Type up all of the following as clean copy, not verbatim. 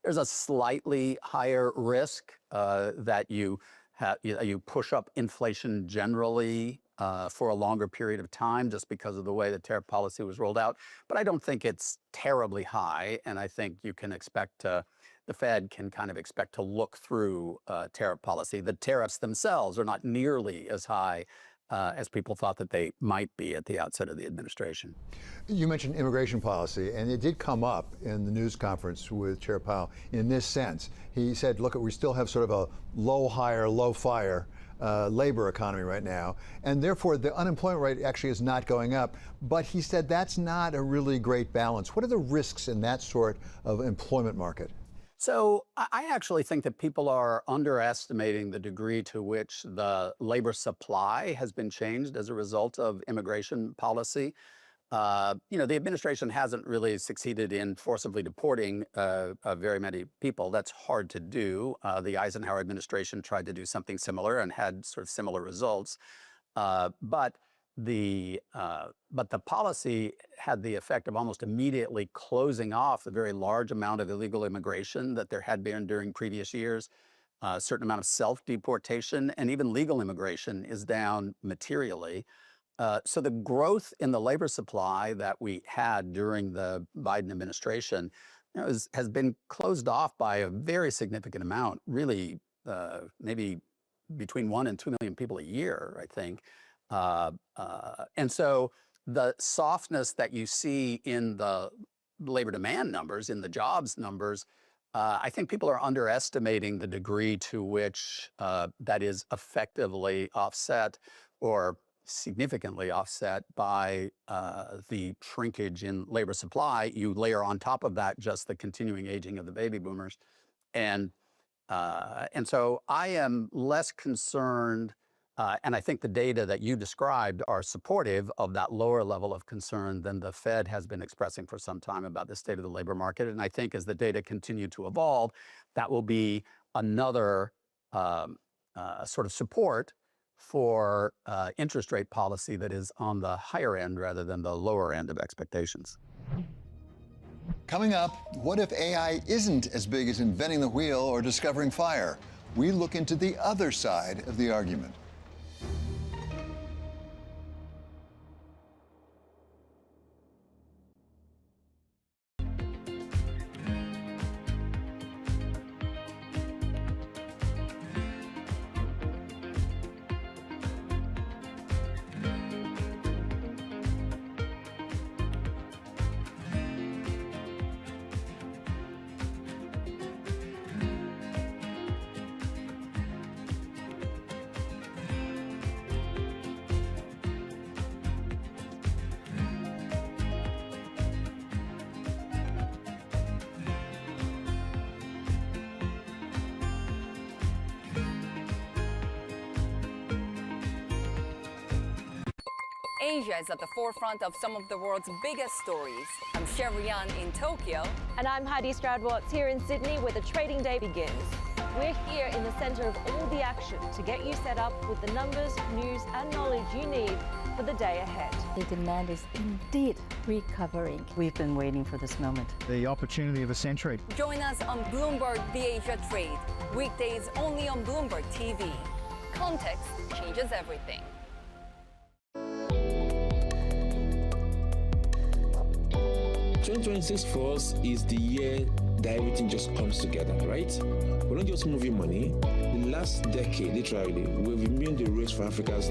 there's a slightly higher risk that you push up inflation generally for a longer period of time just because of the way the tariff policy was rolled out. But I don't think it's terribly high, and I think you can expect the Fed can kind of expect to look through tariff policy. The tariffs themselves are not nearly as high as people thought that they might be at the outset of the administration. You mentioned immigration policy, and it did come up in the news conference with Chair Powell in this sense. He said, look, we still have sort of a low hire, low fire labor economy right now, and therefore the unemployment rate actually is not going up. But he said that's not a really great balance. What are the risks in that sort of employment market? So I actually think that people are underestimating the degree to which the labor supply has been changed as a result of immigration policy. The administration hasn't really succeeded in forcibly deporting very many people. That's hard to do. The Eisenhower administration tried to do something similar and had sort of similar results. But the policy had the effect of almost immediately closing off the very large amount of illegal immigration that there had been during previous years. A certain amount of self-deportation and even legal immigration is down materially. So the growth in the labor supply that we had during the Biden administration has been closed off by a very significant amount, really maybe between 1 and 2 million people a year, I think. And so the softness that you see in the labor demand numbers, in the jobs numbers, I think people are underestimating the degree to which that is effectively offset or significantly offset by the shrinkage in labor supply. You layer on top of that just the continuing aging of the baby boomers. And so I am less concerned. And I think the data that you described are supportive of that lower level of concern than the Fed has been expressing for some time about the state of the labor market. And I think as the data continue to evolve, that will be another sort of support for interest rate policy that is on the higher end rather than the lower end of expectations. Coming up, what if AI isn't as big as inventing the wheel or discovering fire? We look into the other side of the argument. Asia is at the forefront of some of the world's biggest stories. I'm Sherrian in Tokyo. And I'm Heidi Stroud-Watts here in Sydney, where the trading day begins. We're here in the center of all the action to get you set up with the numbers, news, and knowledge you need for the day ahead. The demand is indeed recovering. We've been waiting for this moment. The opportunity of a century. Join us on Bloomberg The Asia Trade. Weekdays only on Bloomberg TV. Context changes everything. 2026 for us is the year that everything just comes together, right? We're not just moving money. The last decade, literally, we've been the race for Africa's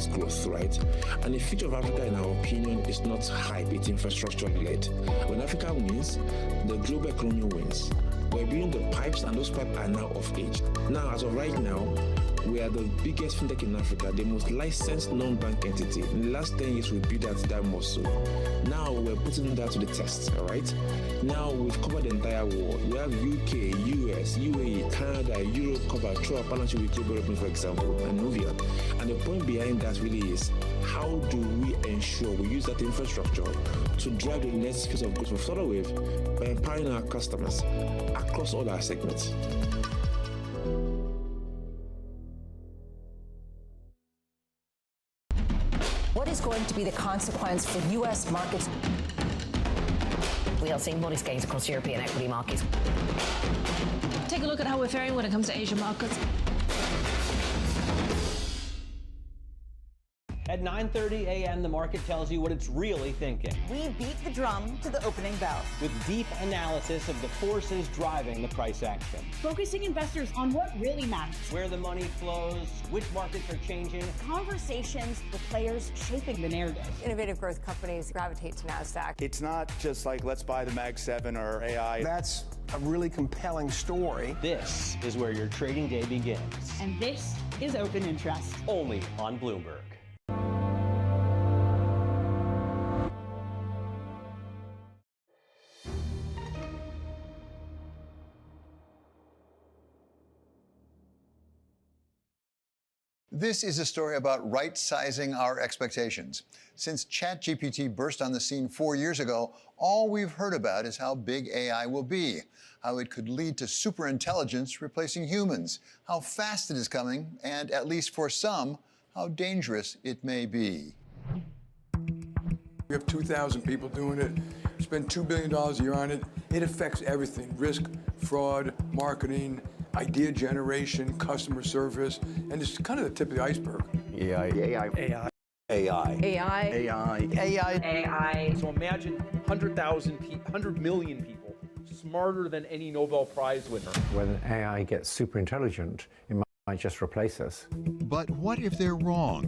growth, right? And the future of Africa, in our opinion, is not hype, it's infrastructure-led. When Africa wins, the global economy wins. We're building the pipes, and those pipes are now of age. Now, as of right now, we are the biggest fintech in Africa, the most licensed non-bank entity. In the last 10 years, we built that muscle. Now we're putting that to the test, all right? Now we've covered the entire world. We have UK, US, UAE, Canada, Europe covered through our partnership with Global Open, for example, and Nuvian. And the point behind that really is, how do we ensure we use that infrastructure to drive the next phase of growth for Further Wave by empowering our customers across all our segments? What is going to be the consequence for U.S. markets? We are seeing modest gains across European equity markets. Take a look at how we're faring when it comes to Asian markets. At 9:30 a.m., the market tells you what it's really thinking. We beat the drum to the opening bell. With deep analysis of the forces driving the price action. Focusing investors on what really matters. Where the money flows, which markets are changing. Conversations with players shaping the narrative. Innovative growth companies gravitate to NASDAQ. It's not just like, let's buy the Mag 7 or AI. That's a really compelling story. This is where your trading day begins. And this is Open Interest. Only on Bloomberg. This is a story about right-sizing our expectations. Since ChatGPT burst on the scene 4 years ago, all we've heard about is how big AI will be, how it could lead to superintelligence replacing humans, how fast it is coming, and, at least for some, how dangerous it may be. We have 2,000 people doing it, spend $2 billion a year on it. It affects everything: risk, fraud, marketing, idea generation, customer service, and it's kind of the tip of the iceberg. AI. AI. AI. AI. AI. AI. AI. AI. So imagine 100 million people, smarter than any Nobel Prize winner. When AI gets super intelligent, it might just replace us. But what if they're wrong?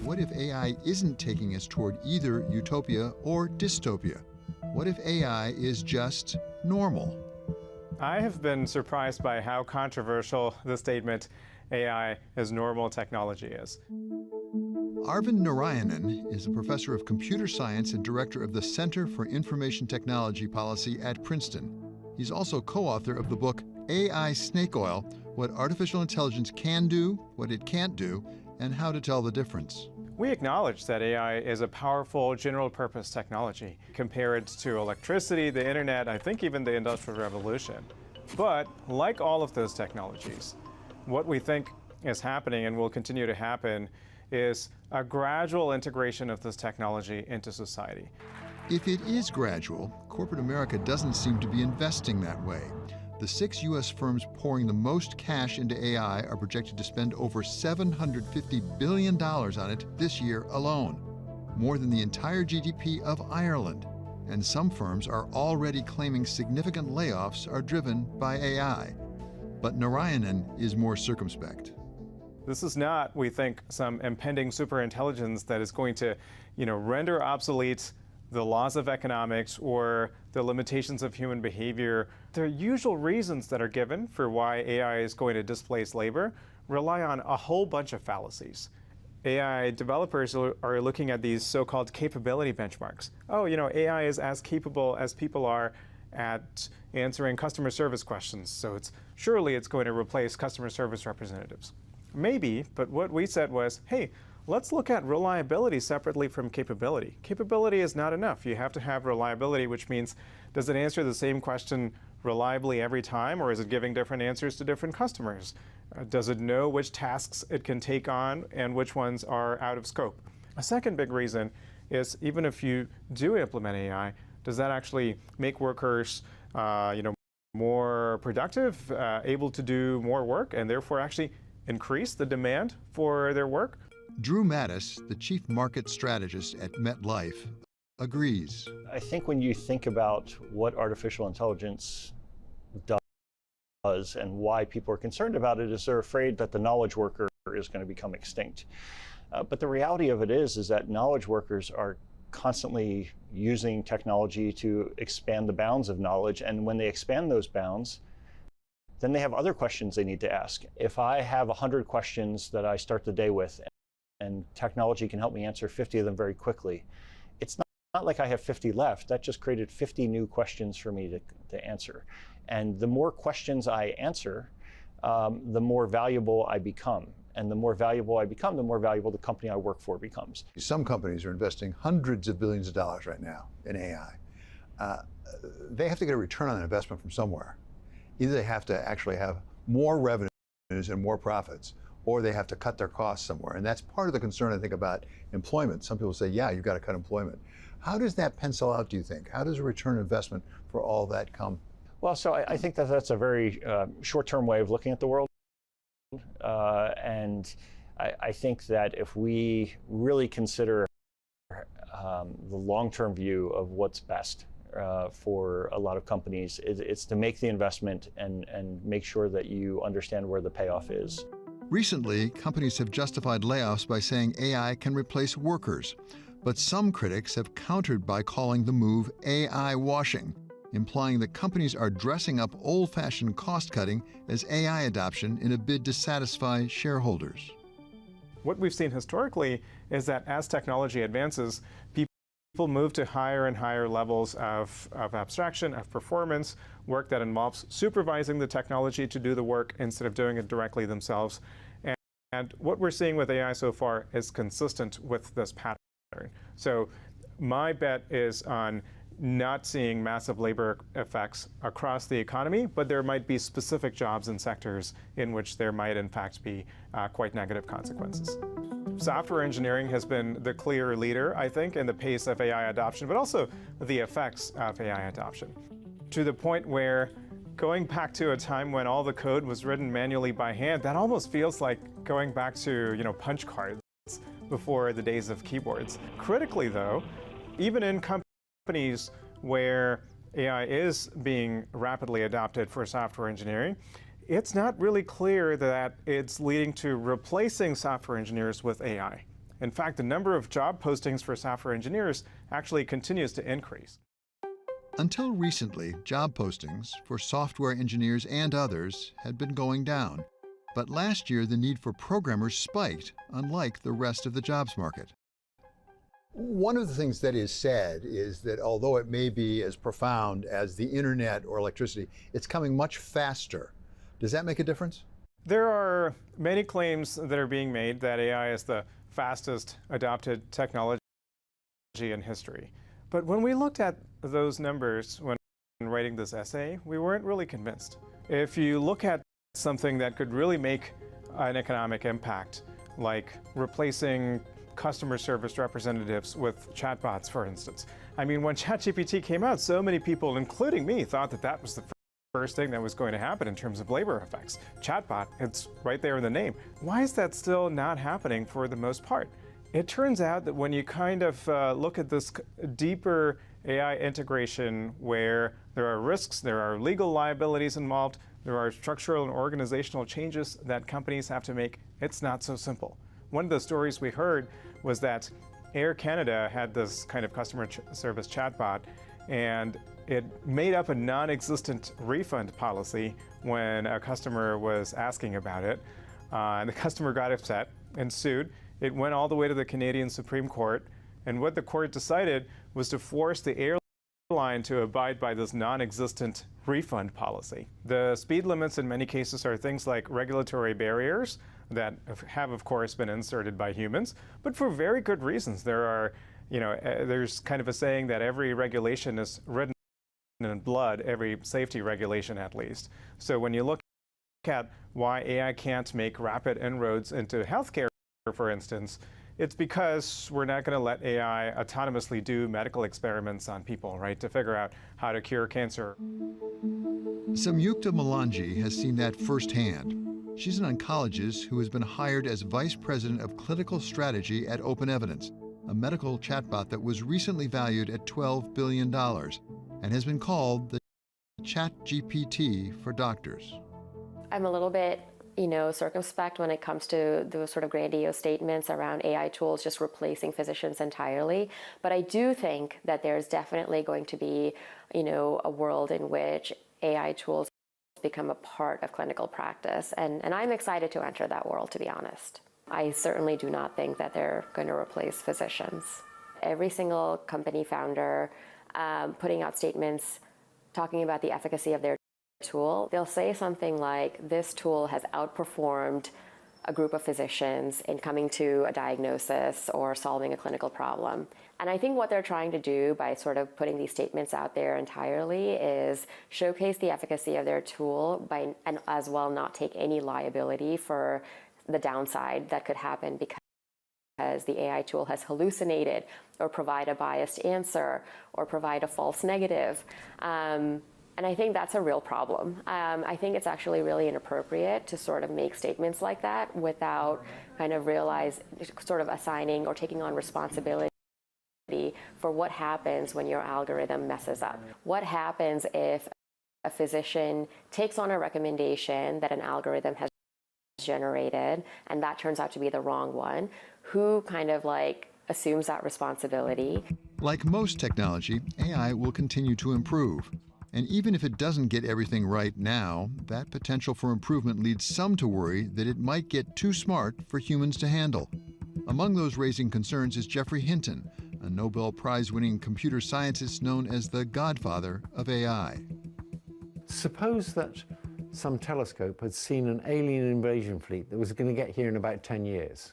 What if AI isn't taking us toward either utopia or dystopia? What if AI is just normal? I have been surprised by how controversial the statement AI is normal technology is. Arvind Narayanan is a professor of computer science and director of the Center for Information Technology Policy at Princeton. He's also co-author of the book AI Snake Oil: What Artificial Intelligence Can Do, What It Can't Do, and How to Tell the Difference. We acknowledge that AI is a powerful general-purpose technology. Compare it to electricity, the internet, I think even the Industrial Revolution. But like all of those technologies, what we think is happening and will continue to happen is a gradual integration of this technology into society. If it is gradual, corporate America doesn't seem to be investing that way. The 6 U.S. firms pouring the most cash into AI are projected to spend over $750 billion on it this year alone, more than the entire GDP of Ireland. And some firms are already claiming significant layoffs are driven by AI. But Narayanan is more circumspect. This is not, we think, some impending superintelligence that is going to, render obsolete the laws of economics or the limitations of human behavior. The usual reasons that are given for why AI is going to displace labor rely on a whole bunch of fallacies. AI developers are looking at these so-called capability benchmarks. Oh, AI is as capable as people are at answering customer service questions, so surely it's going to replace customer service representatives. Maybe, but what we said was, hey, let's look at reliability separately from capability. Capability is not enough. You have to have reliability, which means, does it answer the same question reliably every time, or is it giving different answers to different customers? Does it know which tasks it can take on and which ones are out of scope? A second big reason is, even if you do implement AI, does that actually make workers more productive, able to do more work, and therefore actually increase the demand for their work? Drew Mattis, the chief market strategist at MetLife, agrees. I think when you think about what artificial intelligence does and why people are concerned about it, is they're afraid that the knowledge worker is going to become extinct. But the reality of it is that knowledge workers are constantly using technology to expand the bounds of knowledge, and when they expand those bounds, then they have other questions they need to ask. If I have 100 questions that I start the day with, and technology can help me answer 50 of them very quickly, it's not like I have 50 left. That just created 50 new questions for me to answer. And the more questions I answer, the more valuable I become. And the more valuable I become, the more valuable the company I work for becomes. Some companies are investing hundreds of billions of dollars right now in AI. They have to get a return on investment from somewhere. Either they have to actually have more revenues and more profits, or they have to cut their costs somewhere. And that's part of the concern, I think, about employment. Some people say, yeah, you've got to cut employment. How does that pencil out, do you think? How does a return on investment for all that come? Well, so I think that that's a very short-term way of looking at the world. And I think that if we really consider the long-term view of what's best for a lot of companies, it's to make the investment and make sure that you understand where the payoff is. Recently, companies have justified layoffs by saying AI can replace workers. But some critics have countered by calling the move AI washing, implying that companies are dressing up old-fashioned cost-cutting as AI adoption in a bid to satisfy shareholders. What we've seen historically is that as technology advances, people move to higher and higher levels of abstraction, of performance, work that involves supervising the technology to do the work instead of doing it directly themselves. And what we're seeing with AI so far is consistent with this pattern. So my bet is on not seeing massive labor effects across the economy, but there might be specific jobs and sectors in which there might in fact be quite negative consequences. Software engineering has been the clear leader, I think, in the pace of AI adoption, but also the effects of AI adoption, to the point where going back to a time when all the code was written manually by hand, that almost feels like going back to, punch cards before the days of keyboards. Critically, though, even in companies where AI is being rapidly adopted for software engineering, it's not really clear that it's leading to replacing software engineers with AI. In fact, the number of job postings for software engineers actually continues to increase. Until recently, job postings for software engineers and others had been going down. But last year, the need for programmers spiked, unlike the rest of the jobs market. One of the things that is said is that although it may be as profound as the internet or electricity, it's coming much faster. Does that make a difference? There are many claims that are being made that AI is the fastest adopted technology in history. But when we looked at those numbers when writing this essay, we weren't really convinced. If you look at something that could really make an economic impact, like replacing customer service representatives with chatbots, for instance. I mean, when ChatGPT came out, so many people, including me, thought that that was the first thing that was going to happen in terms of labor effects. Chatbot, it's right there in the name. Why is that still not happening for the most part? It turns out that when you kind of look at this deeper AI integration where there are risks, there are legal liabilities involved, there are structural and organizational changes that companies have to make, it's not so simple. One of the stories we heard was that Air Canada had this kind of customer service chatbot, and it made up a non-existent refund policy when a customer was asking about it. And the customer got upset and sued. It went all the way to the Canadian Supreme Court, and what the court decided was to force the airline to abide by this non-existent refund policy. The speed limits in many cases are things like regulatory barriers that have, of course, been inserted by humans, but for very good reasons. There's kind of a saying that every regulation is written in blood, every safety regulation at least. So when you look at why AI can't make rapid inroads into healthcare, for instance, it's because we're not going to let AI autonomously do medical experiments on people, right, to figure out how to cure cancer. Samyukta Malanji has seen that firsthand. She's an oncologist who has been hired as Vice President of Clinical Strategy at Open Evidence, a medical chatbot that was recently valued at $12 billion and has been called the ChatGPT for doctors. I'm a little bit circumspect when it comes to those sort of grandiose statements around AI tools just replacing physicians entirely. But I do think that there's definitely going to be, a world in which AI tools become a part of clinical practice. And I'm excited to enter that world, to be honest. I certainly do not think that they're going to replace physicians. Every single company founder putting out statements talking about the efficacy of their tool, they'll say something like, this tool has outperformed a group of physicians in coming to a diagnosis or solving a clinical problem. And I think what they're trying to do by sort of putting these statements out there entirely is showcase the efficacy of their tool and as well not take any liability for the downside that could happen because the AI tool has hallucinated or provide a biased answer or provide a false negative. And I think that's a real problem. I think it's actually really inappropriate to sort of make statements like that without kind of sort of assigning or taking on responsibility for what happens when your algorithm messes up. What happens if a physician takes on a recommendation that an algorithm has generated and that turns out to be the wrong one? Who kind of like assumes that responsibility? Like most technology, AI will continue to improve. And even if it doesn't get everything right now, that potential for improvement leads some to worry that it might get too smart for humans to handle. Among those raising concerns is Geoffrey Hinton, a Nobel Prize-winning computer scientist known as the godfather of AI. Suppose that some telescope had seen an alien invasion fleet that was going to get here in about 10 years.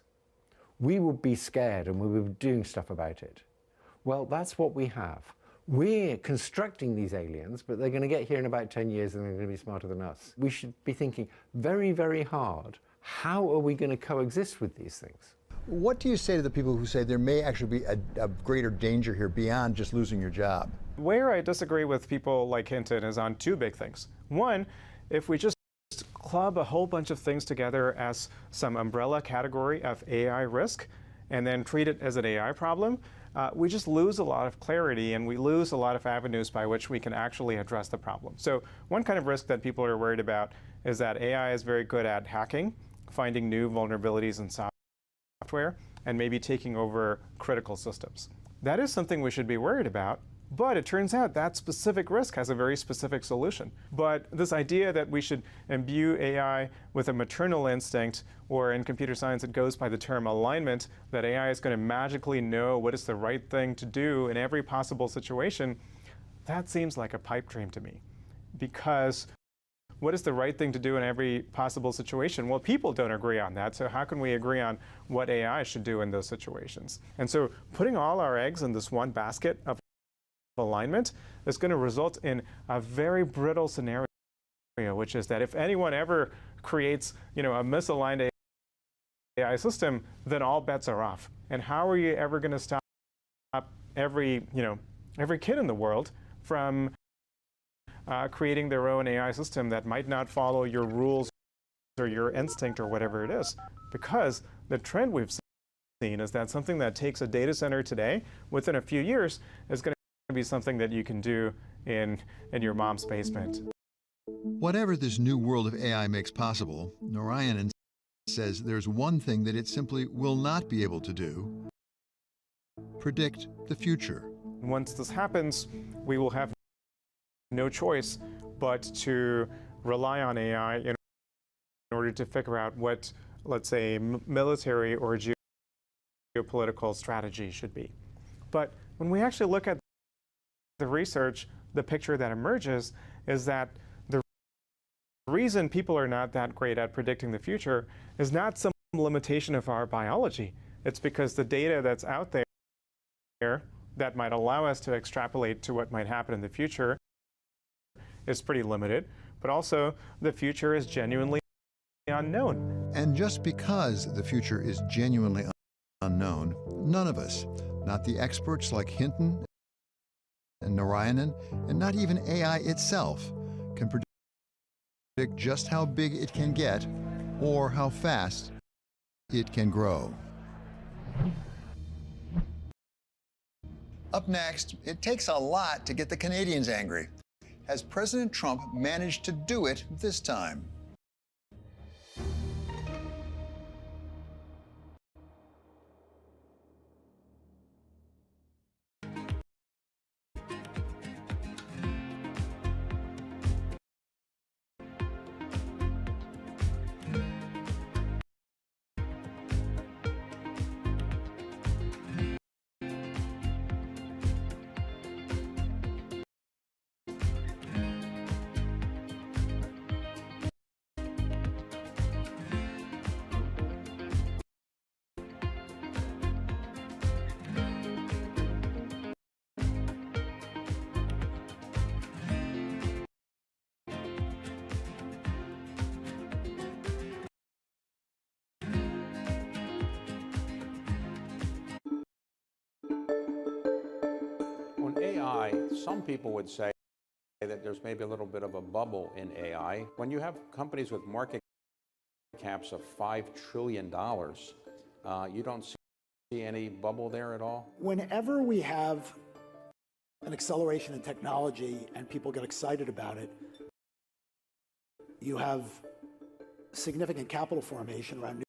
We would be scared and we would be doing stuff about it. Well, that's what we have. We're constructing these aliens, but they're going to get here in about 10 years and they're going to be smarter than us. We should be thinking very, very hard, how are we going to coexist with these things? What do you say to the people who say there may actually be a greater danger here beyond just losing your job? Where I disagree with people like Hinton is on two big things. One, if we just club a whole bunch of things together as some umbrella category of AI risk and then treat it as an AI problem, we just lose a lot of clarity and we lose a lot of avenues by which we can actually address the problem. So one kind of risk that people are worried about is that AI is very good at hacking, finding new vulnerabilities in software, and maybe taking over critical systems. That is something we should be worried about, but it turns out that specific risk has a very specific solution. But this idea that we should imbue AI with a maternal instinct, or in computer science it goes by the term alignment, that AI is going to magically know what is the right thing to do in every possible situation, that seems like a pipe dream to me. Because what is the right thing to do in every possible situation? Well, people don't agree on that, so how can we agree on what AI should do in those situations? And so putting all our eggs in this one basket of alignment is going to result in a very brittle scenario, which is that if anyone ever creates, a misaligned AI system, then all bets are off. And how are you ever going to stop every kid in the world from creating their own AI system that might not follow your rules or your instinct or whatever it is? Because the trend we've seen is that something that takes a data center today, within a few years, is going to be something that you can do in your mom's basement. Whatever this new world of AI makes possible, Narayanan says there's one thing that it simply will not be able to do: predict the future. Once this happens, we will have no choice but to rely on AI in order to figure out what, let's say, military or geopolitical strategy should be. But when we actually look at the research, the picture that emerges is that the reason people are not that great at predicting the future is not some limitation of our biology. It's because the data that's out there that might allow us to extrapolate to what might happen in the future is pretty limited, but also the future is genuinely unknown. And just because the future is genuinely unknown, none of us, not the experts like Hinton and Narayanan, and not even AI itself, can predict just how big it can get or how fast it can grow. Up next, it takes a lot to get the Canadians angry. Has President Trump managed to do it this time? AI, some people would say that there's maybe a little bit of a bubble in AI. When you have companies with market caps of $5 trillion, you don't see any bubble there at all? Whenever we have an acceleration in technology and people get excited about it, you have significant capital formation around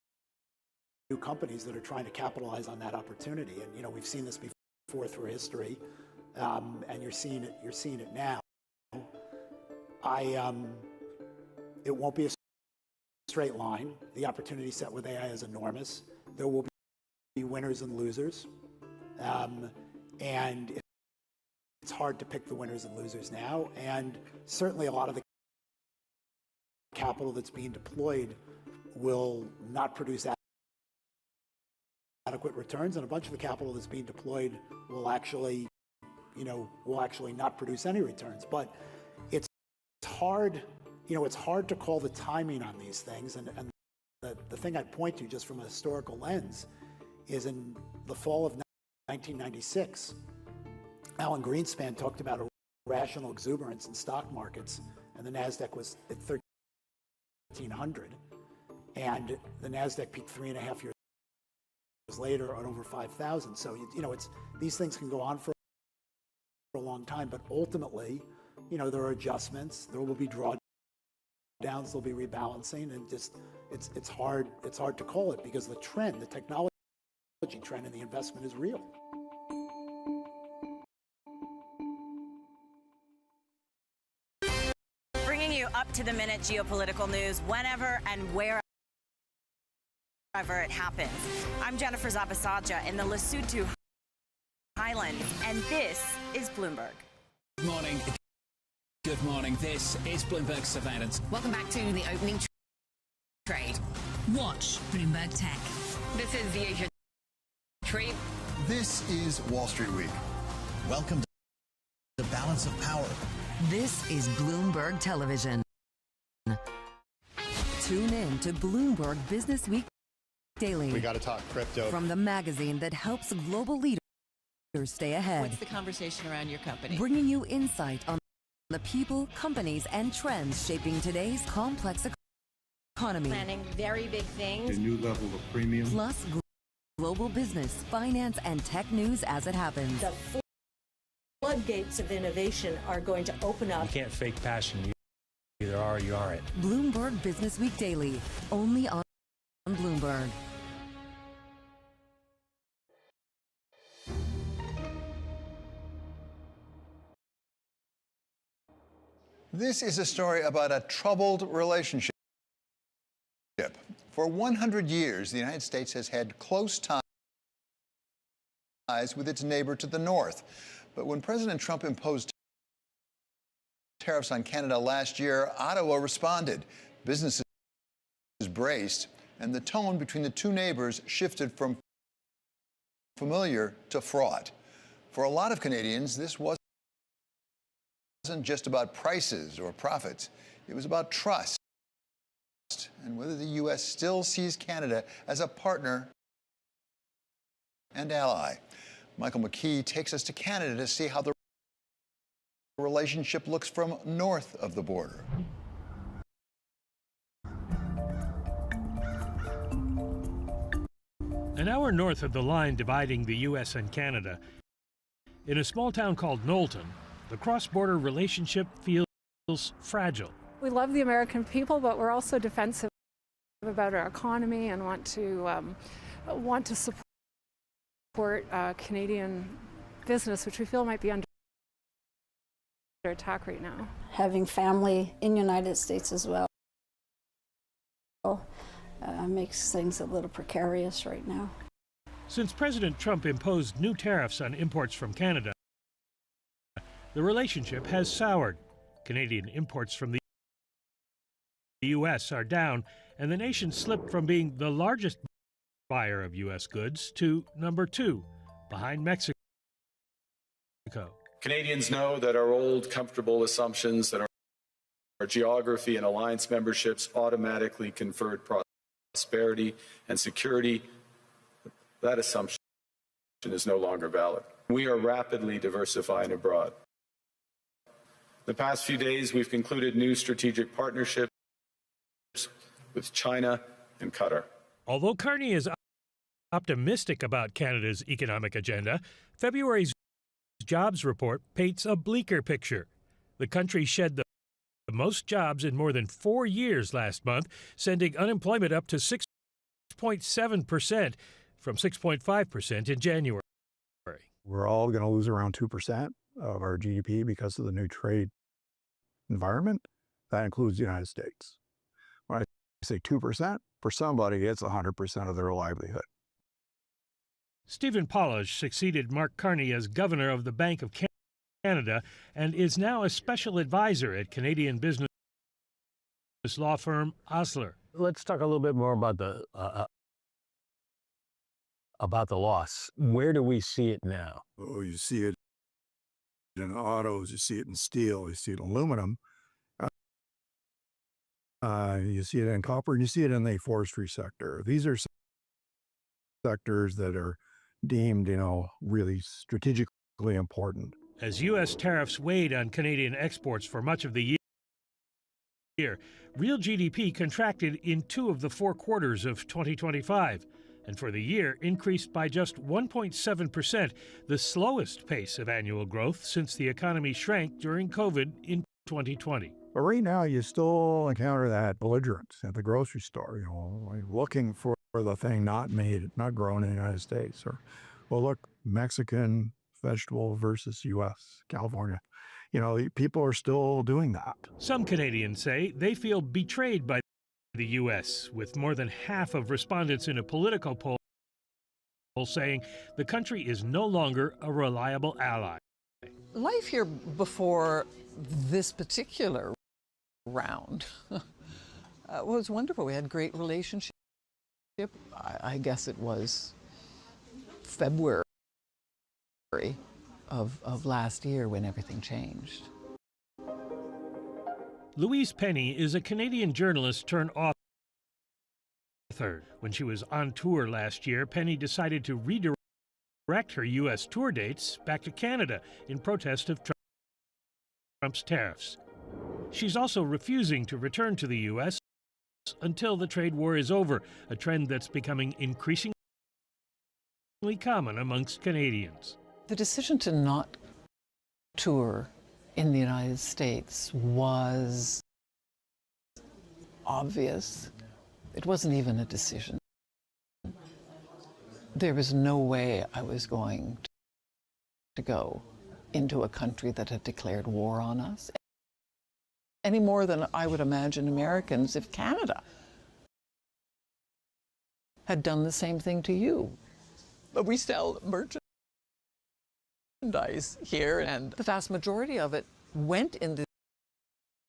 new companies that are trying to capitalize on that opportunity. And, you know, we've seen this before through history, and you're seeing it now. It won't be a straight line. The opportunity set with AI is enormous. There will be winners and losers. And it's hard to pick the winners and losers now. And certainly a lot of the capital that's being deployed will not produce adequate returns, and a bunch of the capital that's being deployed will actually not produce any returns. But it's hard, it's hard to call the timing on these things. And the thing I'd point to, just from a historical lens, is in the fall of 1996, Alan Greenspan talked about a rational exuberance in stock markets, and the NASDAQ was at 1,300, and the NASDAQ peaked 3.5 years later at over 5,000. So these things can go on for a long time, but ultimately, there are adjustments. There will be drawdowns. There'll be rebalancing, and it's hard to call it because the technology trend and the investment is real. Bringing you up-to-the-minute geopolitical news whenever and wherever it happens. I'm Jennifer Zabasaja in the Lesotho Highlands, and this is Bloomberg. Good morning. Good morning. This is Bloomberg Surveillance. Welcome back to the opening trade. Watch Bloomberg Tech. This is the Asia Trade. This is Wall Street Week. Welcome to the Balance of Power. This is Bloomberg Television. Tune in to Bloomberg Business Week Daily. We got to talk crypto. From the magazine that helps global leaders stay ahead. What's the conversation around your company? Bringing you insight on the people, companies, and trends shaping today's complex economy. Planning very big things. A new level of premium. Plus global business, finance, and tech news as it happens. The floodgates of innovation are going to open up. You can't fake passion. You either are or you aren't. Bloomberg Business Week Daily, only on Bloomberg. This is a story about a troubled relationship. For 100 years, the United States has had close ties with its neighbor to the north. But when President Trump imposed tariffs on Canada last year, Ottawa responded. Businesses braced, and the tone between the two neighbors shifted from familiar to fraught. For a lot of Canadians, this wasn't just about prices or profits. It was about trust and whether the U.S. still sees Canada as a partner and ally. Michael McKee takes us to Canada to see how the relationship looks from north of the border. An hour north of the line dividing the U.S. and Canada, in a small town called Knowlton, the cross-border relationship feels fragile. We love the American people, but we're also defensive about our economy and want to support Canadian business, which we feel might be under attack right now. Having family in the United States as well makes things a little precarious right now. Since President Trump imposed new tariffs on imports from Canada, the relationship has soured. Canadian imports from the U.S. are down, and the nation slipped from being the largest buyer of U.S. goods to number 2, behind Mexico. Canadians know that our old, comfortable assumptions that our geography and alliance memberships automatically conferred prosperity and security, that assumption is no longer valid. we are rapidly diversifying abroad. The past few days, we've concluded new strategic partnerships with China and Qatar. Although Carney is optimistic about Canada's economic agenda, February's jobs report paints a bleaker picture. The country shed the most jobs in more than 4 years last month, sending unemployment up to 6.7% from 6.5% in January. We're all going to lose around 2% of our GDP because of the new trade environment. That includes the United States. When I say 2%, for somebody, it's 100% of their livelihood. Stephen Polish succeeded Mark Carney as governor of the Bank of Canada and is now a special advisor at Canadian business law firm Osler. Let's talk a little bit more about the loss. Where do we see it now? Oh, you see it in autos, you see it in steel, you see it in aluminum, you see it in copper, and you see it in the forestry sector. These are sectors that are deemed, really strategically important. As U.S. tariffs weighed on Canadian exports for much of the year, real GDP contracted in 2 of the 4 quarters of 2025, and for the year increased by just 1.7%, the slowest pace of annual growth since the economy shrank during COVID in 2020. But right now, you still encounter that belligerence at the grocery store, looking for the thing not grown in the United States. Or, well, look, Mexican vegetable versus U.S., California. People are still doing that. Some Canadians say they feel betrayed by the U.S., with more than half of respondents in a political poll saying the country is no longer a reliable ally. Life here before this particular round was wonderful. We had great relationship. I guess it was February of last year when everything changed. Louise Penny is a Canadian journalist turned author. When she was on tour last year, Penny decided to redirect her U.S. tour dates back to Canada in protest of Trump's tariffs. She's also refusing to return to the U.S. until the trade war is over, a trend that's becoming increasingly common amongst Canadians. The decision to not tour in the United States was obvious. It wasn't even a decision. There was no way I was going to go into a country that had declared war on us, any more than I would imagine Americans if Canada had done the same thing to you. But we sell merchandise here, and the vast majority of it went into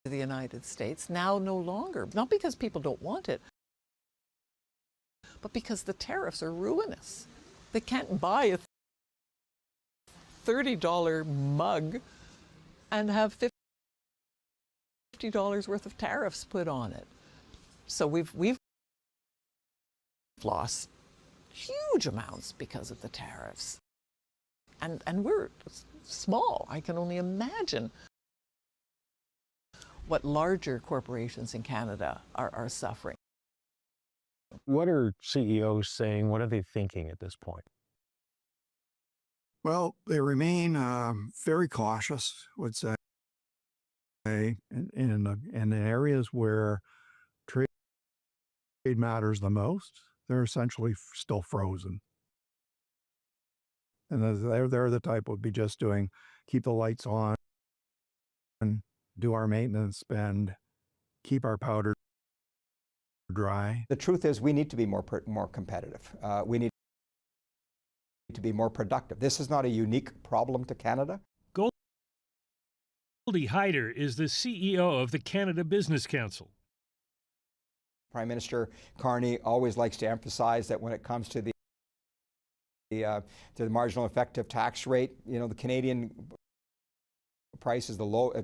the United States, now no longer. Not because people don't want it, but because the tariffs are ruinous. They can't buy a $30 mug and have $50 worth of tariffs put on it. So we've lost huge amounts because of the tariffs. And we're small. I can only imagine what larger corporations in Canada are suffering. What are CEOs saying? What are they thinking at this point? Well, they remain very cautious, I would say, in areas where trade matters the most. They're essentially still frozen. And they're the type would be just keep the lights on, do our maintenance spend, keep our powder dry. The truth is we need to be more competitive. We need to be more productive. This is not a unique problem to Canada. Goldie Hyder is the CEO of the Canada Business Council. Prime Minister Carney always likes to emphasize that when it comes to the marginal effective tax rate, the Canadian price is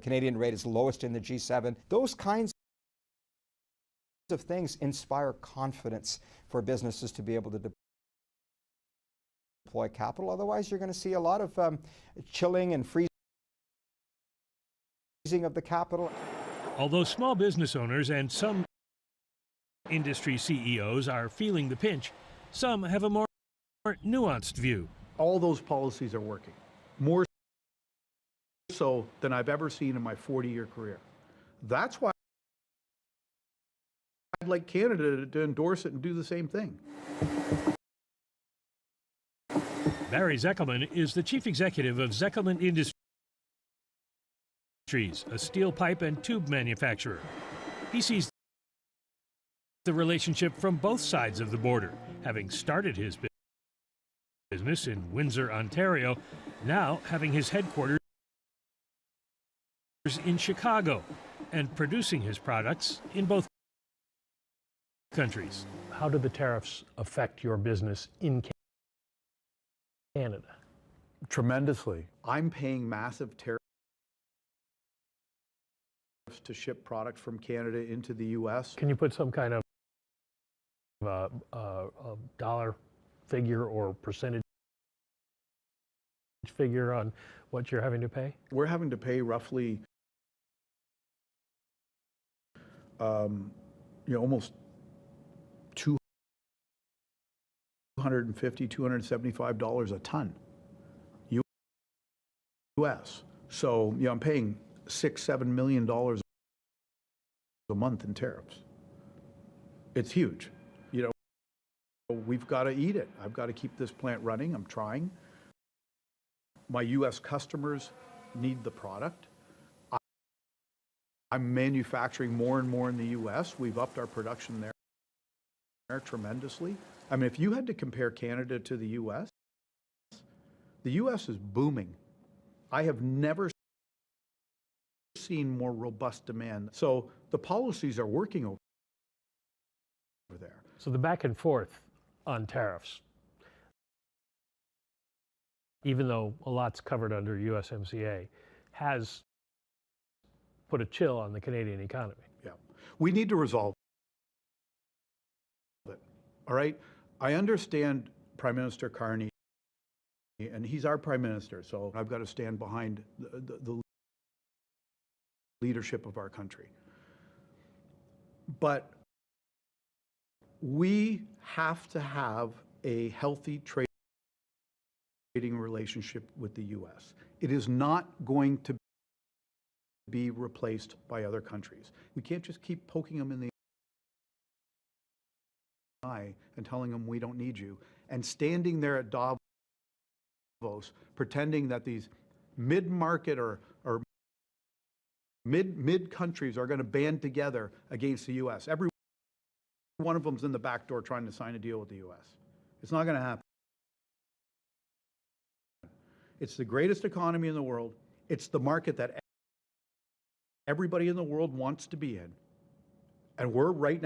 Canadian rate is the lowest in the G7. Those kinds of things inspire confidence for businesses to be able to deploy capital. Otherwise, you're going to see a lot of chilling and freezing of the capital. Although small business owners and some industry CEOs are feeling the pinch, some have a more nuanced view. All those policies are working, more so than I've ever seen in my 40-year career. That's why I'd like Canada to endorse it and do the same thing. Barry Zeckelman is the chief executive of Zeckelman Industries, a steel pipe and tube manufacturer. He sees the relationship from both sides of the border, having started his business in Windsor, Ontario, now having his headquarters in Chicago and producing his products in both countries. How do the tariffs affect your business in Canada? Tremendously. I'm paying massive tariffs to ship products from Canada into the U.S. Can you put some kind of a dollar figure or percentage figure on what you're having to pay? We're having to pay roughly, almost $250, $275 a ton, U.S. So, I'm paying $6-7 million a month in tariffs. It's huge. We've got to eat it. I've got to keep this plant running. I'm trying. My U.S. customers need the product. I'm manufacturing more and more in the U.S. We've upped our production there tremendously. I mean, if you had to compare Canada to the U.S. is booming. I have never seen more robust demand. So the policies are working over there. So the back and forth on tariffs, even though a lot's covered under USMCA, has put a chill on the Canadian economy. Yeah. We need to resolve it. All right? I understand Prime Minister Carney, and he's our Prime Minister, so I've got to stand behind the leadership of our country. But we have to have a healthy trading relationship with the U.S. It is not going to be replaced by other countries. We can't just keep poking them in the eye and telling them we don't need you, and standing there at Davos pretending that these mid-market or mid countries are going to band together against the U.S. Every one of them's in the back door trying to sign a deal with the U.S. It's not going to happen. It's the greatest economy in the world. It's the market that everybody in the world wants to be in. And we're right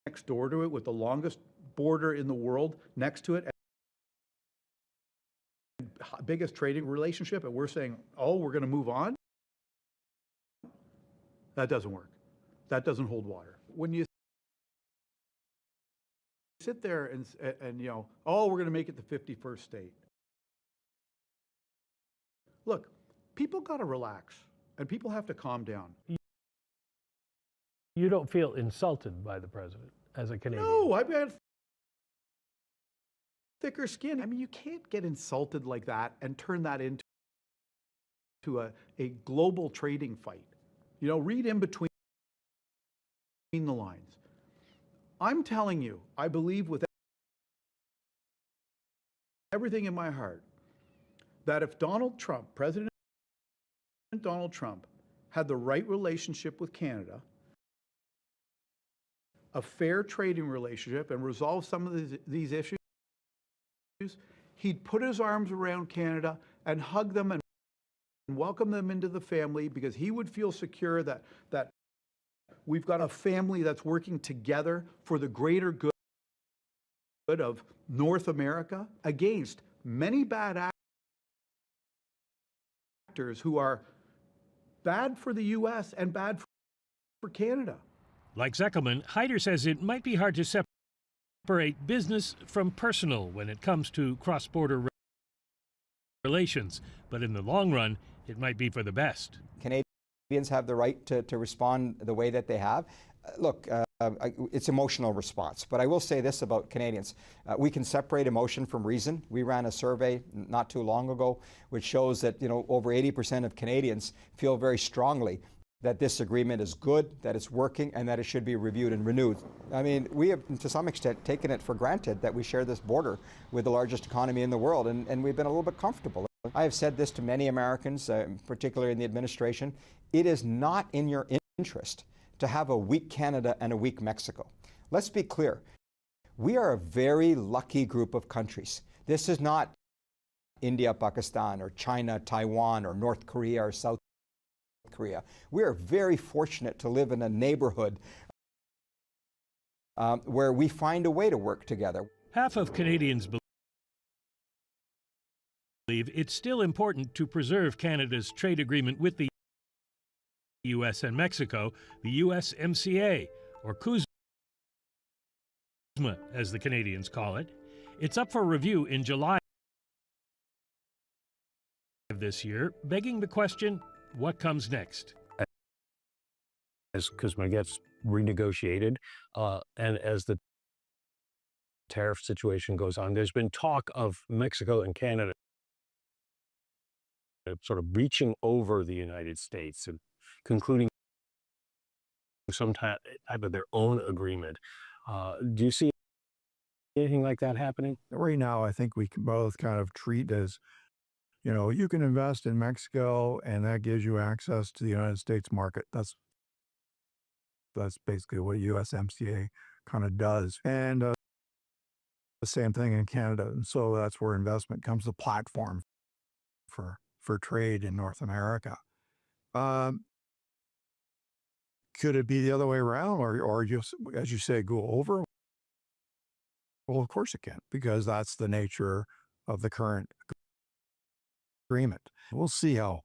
next door to it with the longest border in the world next to it. Biggest trading relationship, and we're saying, oh, we're going to move on? That doesn't work. That doesn't hold water. When you sit there and oh, we're going to make it the 51st state. Look, people got to relax, and people have to calm down. You don't feel insulted by the president as a Canadian? No, I've got thicker skin. I mean, you can't get insulted like that and turn that into a global trading fight. Read in between the lines. I'm telling you, I believe with everything in my heart that if Donald Trump, President Donald Trump, had the right relationship with Canada, a fair trading relationship, and resolve some of these issues, he'd put his arms around Canada and hug them and welcome them into the family, because he would feel secure that we've got a family that's working together for the greater good of North America against many bad actors who are bad for the U.S. and bad for Canada. Like Zeckelman, Hyder says it might be hard to separate separate business from personal when it comes to cross-border relations, but in the long run, it might be for the best. Canadians have the right to respond the way that they have. Look, it's emotional response, but I will say this about Canadians. We can separate emotion from reason. We ran a survey not too long ago which shows that, over 80% of Canadians feel very strongly that this agreement is good, that it's working, and that it should be reviewed and renewed. I mean, we have, to some extent, taken it for granted that we share this border with the largest economy in the world, and we've been a little bit comfortable. I have said this to many Americans, particularly in the administration. It is not in your interest to have a weak Canada and a weak Mexico. Let's be clear. We are a very lucky group of countries. This is not India, Pakistan, or China, Taiwan, or North Korea, or South Korea. We are very fortunate to live in a neighborhood where we find a way to work together. Half of Canadians believe it's still important to preserve Canada's trade agreement with the U.S. and Mexico, the USMCA, or CUSMA, as the Canadians call it. It's up for review in July of this year, begging the question, what comes next? As CUSMA gets renegotiated, and as the tariff situation goes on, there's been talk of Mexico and Canada sort of reaching over the United States and concluding some type of their own agreement. Do you see anything like that happening? Right now, I think we can both kind of treat as, you can invest in Mexico and that gives you access to the United States market. That's basically what USMCA kind of does. And the same thing in Canada. And so that's where investment comes, the platform for trade in North America. Could it be the other way around or just, as you say, go over? Well, of course it can, because that's the nature of the current agreement. We'll see how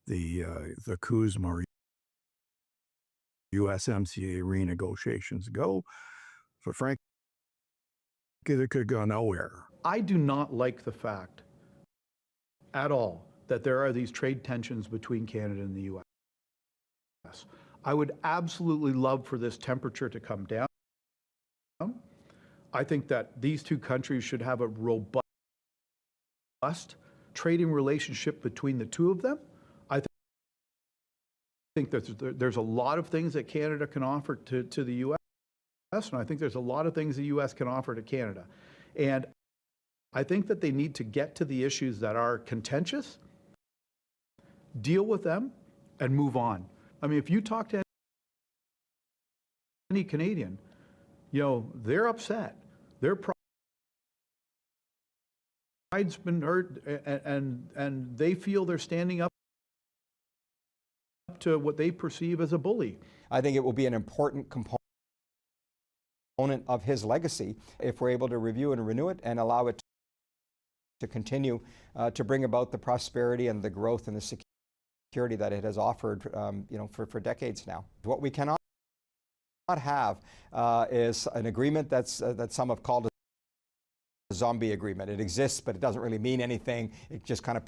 the CUSMA or USMCA renegotiations go. But frankly, it could go nowhere. I do not like the fact at all that there are these trade tensions between Canada and the U.S. I would absolutely love for this temperature to come down. I think that these two countries should have a robust trading relationship between the two of them. I think that there's a lot of things that Canada can offer to the U.S., and I think there's a lot of things the U.S. can offer to Canada. And I think that they need to get to the issues that are contentious, deal with them, and move on. I mean, if you talk to any Canadian, they're upset. Their pride's been hurt, and they feel they're standing up to what they perceive as a bully. I think it will be an important component of his legacy if we're able to review and renew it and allow it to continue to bring about the prosperity and the growth and the security that it has offered, for decades now. What we cannot have is an agreement that some have called a zombie agreement. It exists, but it doesn't really mean anything. It just kind of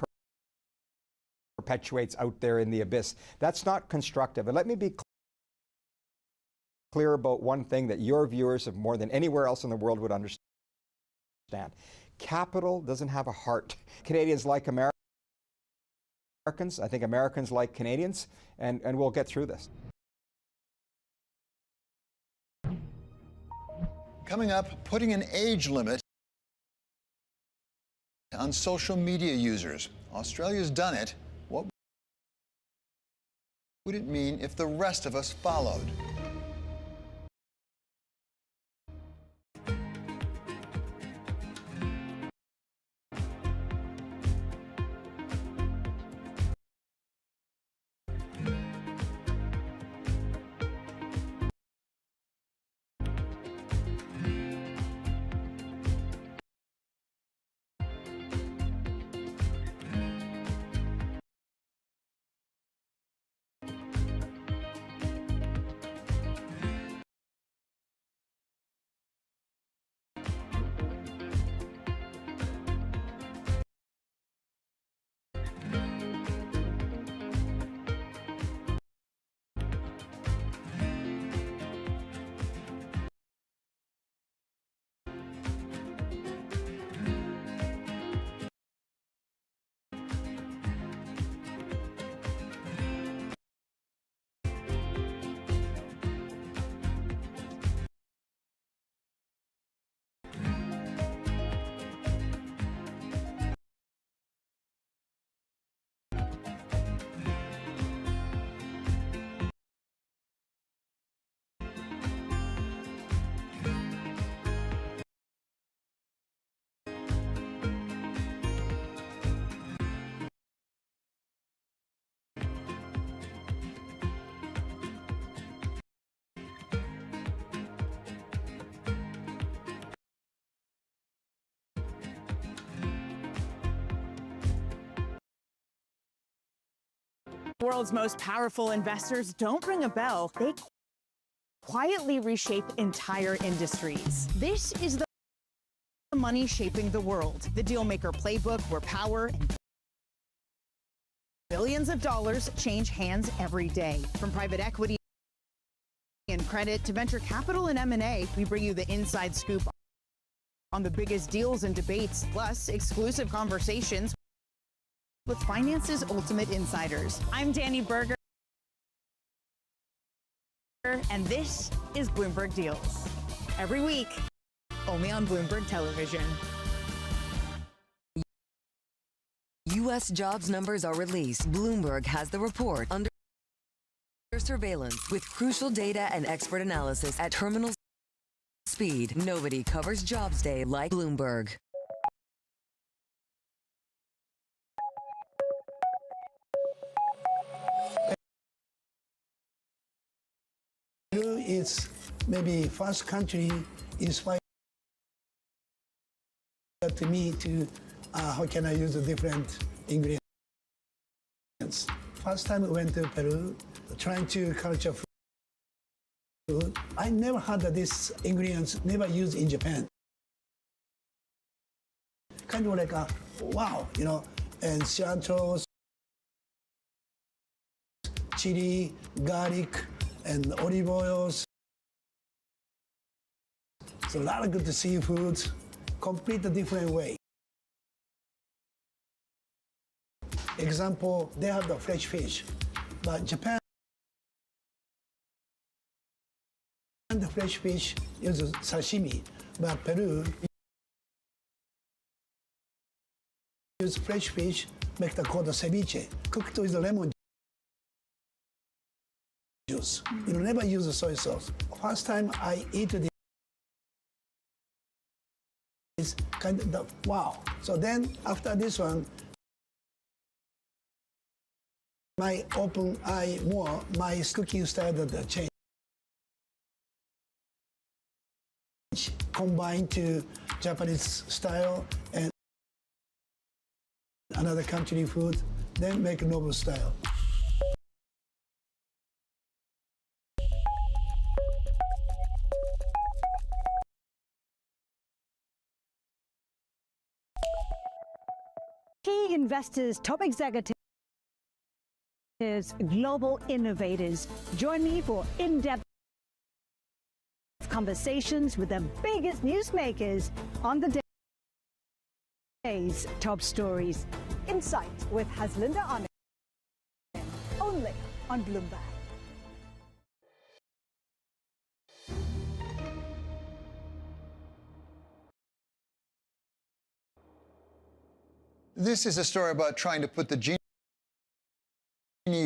perpetuates out there in the abyss. That's not constructive. And let me be clear about one thing that your viewers of more than anywhere else in the world would understand. Capital doesn't have a heart. Canadians like Americans. I think Americans like Canadians, and we'll get through this. Coming up, putting an age limit on social media users. Australia's done it. What would it mean if the rest of us followed? world's most powerful investors don't ring a bell. They quietly reshape entire industries. This is the money shaping the world. The Dealmaker playbook, where power and billions of dollars change hands every day. From private equity and credit to venture capital and M&A, we bring you the inside scoop on the biggest deals and debates, plus exclusive conversations with finance's ultimate insiders. I'm Danny Berger, and this is Bloomberg Deals. Every week, only on Bloomberg Television. U.S. jobs numbers are released. Bloomberg has the report under surveillance with crucial data and expert analysis at terminal speed. Nobody covers Jobs Day like Bloomberg. Peru is maybe first country inspired to me to how can I use the different ingredients. First time I went to Peru, trying to culture food, I never had this ingredients never used in Japan. Kind of like a wow, you know, and cilantro, chili, garlic, and olive oils. So a lot of good seafoods, complete a different way. Example, they have the fresh fish, but Japan, the fresh fish uses sashimi, but Peru use fresh fish, make the called ceviche, cooked with the lemon juice. You know, never use the soy sauce. First time I eat this, kind of the, wow. So then after this one, my open eye more, my cooking style that change. Combined to Japanese style and another country food, then make a noble style. Key investors, top executives, global innovators. Join me for in-depth conversations with the biggest newsmakers on the day's top stories. Insight with Haslinda Anand, only on Bloomberg. This is a story about trying to put the genie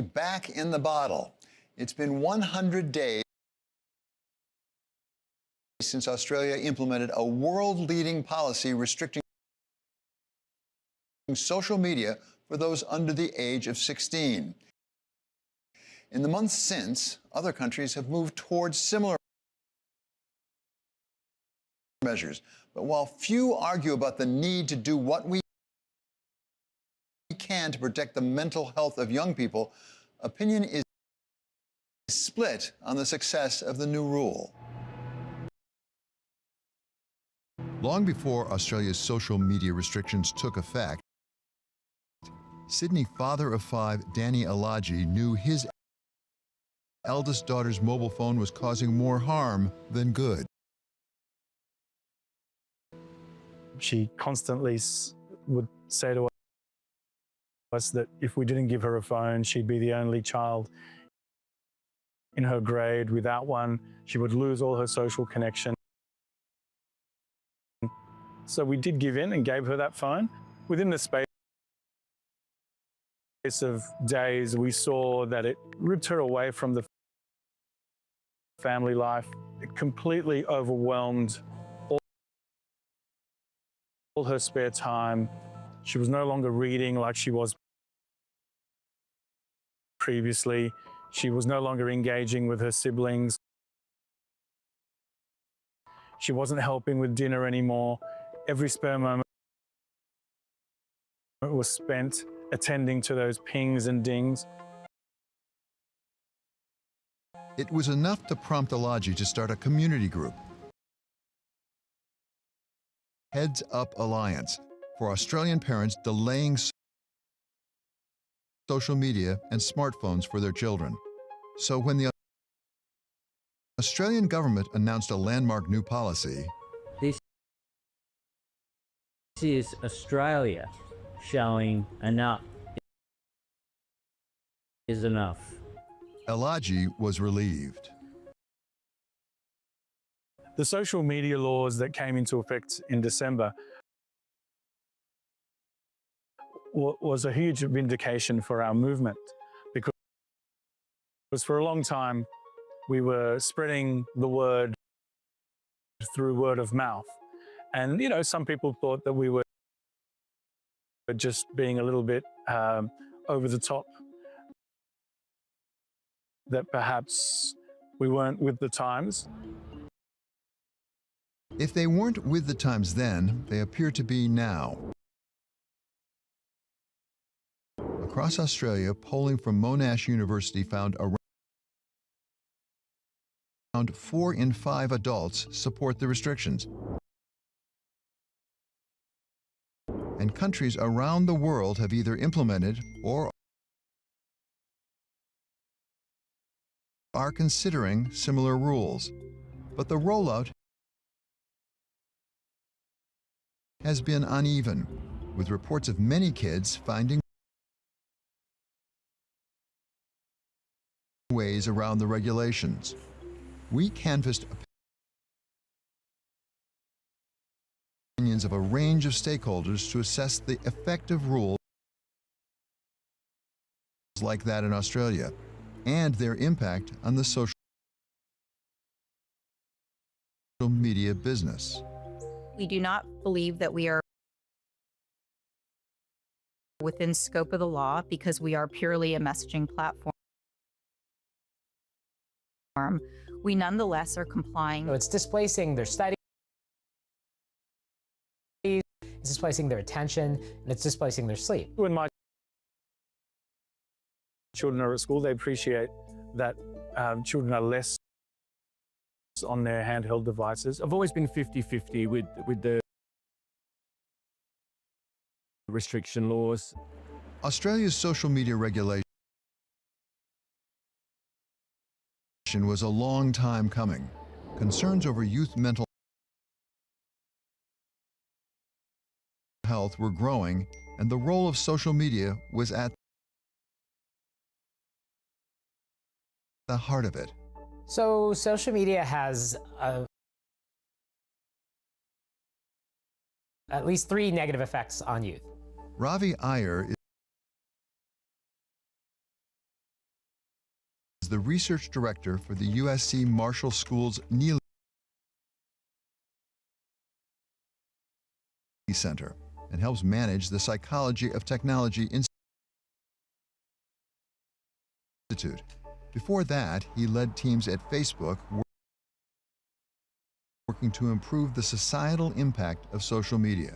back in the bottle. It's been 100 days since Australia implemented a world-leading policy restricting social media for those under the age of 16. In the months since, other countries have moved towards similar measures. But while few argue about the need to do what we can to protect the mental health of young people, opinion is split on the success of the new rule. Long before Australia's social media restrictions took effect, Sydney father of 5 Danny Alaji knew his eldest daughter's mobile phone was causing more harm than good. She constantly would say to us that if we didn't give her a phone, she'd be the only child in her grade without one. She would lose all her social connection. So we did give in and gave her that phone. Within the space of days, we saw that it ripped her away from the family life. It completely overwhelmed all her spare time. She was no longer reading like she was previously. She was no longer engaging with her siblings. She wasn't helping with dinner anymore. Every spare moment was spent attending to those pings and dings. It was enough to prompt Alaji to start a community group, Heads Up Alliance, for Australian parents delaying social media and smartphones for their children. So when the Australian government announced a landmark new policy, this is Australia showing enough is enough. Alaji was relieved. The social media laws that came into effect in December was a huge vindication for our movement, because for a long time we were spreading the word through word of mouth. And, you know, some people thought that we were just being a little bit over the top, that perhaps we weren't with the times. If they weren't with the times then, they appear to be now. Across Australia, polling from Monash University found around 4 in 5 adults support the restrictions. And countries around the world have either implemented or are considering similar rules. But the rollout has been uneven, with reports of many kids finding ways around the regulations. We canvassed opinions of a range of stakeholders to assess the effect of rules like that in Australia and their impact on the social media business. We do not believe that we are within scope of the law because we are purely a messaging platform. We nonetheless are complying. So it's displacing their studies, it's displacing their attention, and it's displacing their sleep. When my children are at school, they appreciate that children are less on their handheld devices. I've always been 50-50 with the restriction laws. Australia's social media regulation was a long time coming. Concerns over youth mental health were growing, and the role of social media was at the heart of it. So social media has at least 3 negative effects on youth. Ravi Iyer is the research director for the USC Marshall School's Neely Center and helps manage the Psychology of Technology Institute. Before that, he led teams at Facebook working to improve the societal impact of social media.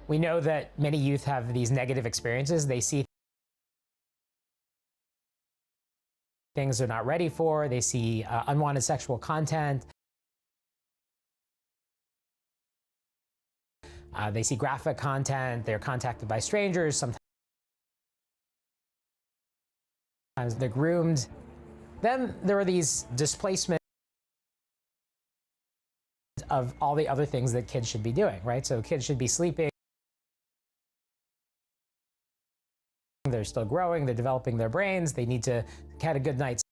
We know that many youth have these negative experiences. They see things they're not ready for. They see unwanted sexual content. They see graphic content. They're contacted by strangers. Sometimes they're groomed. Then there are these displacements of all the other things that kids should be doing, right? So kids should be sleeping. They're still growing. They're developing their brains. They need to get a good night's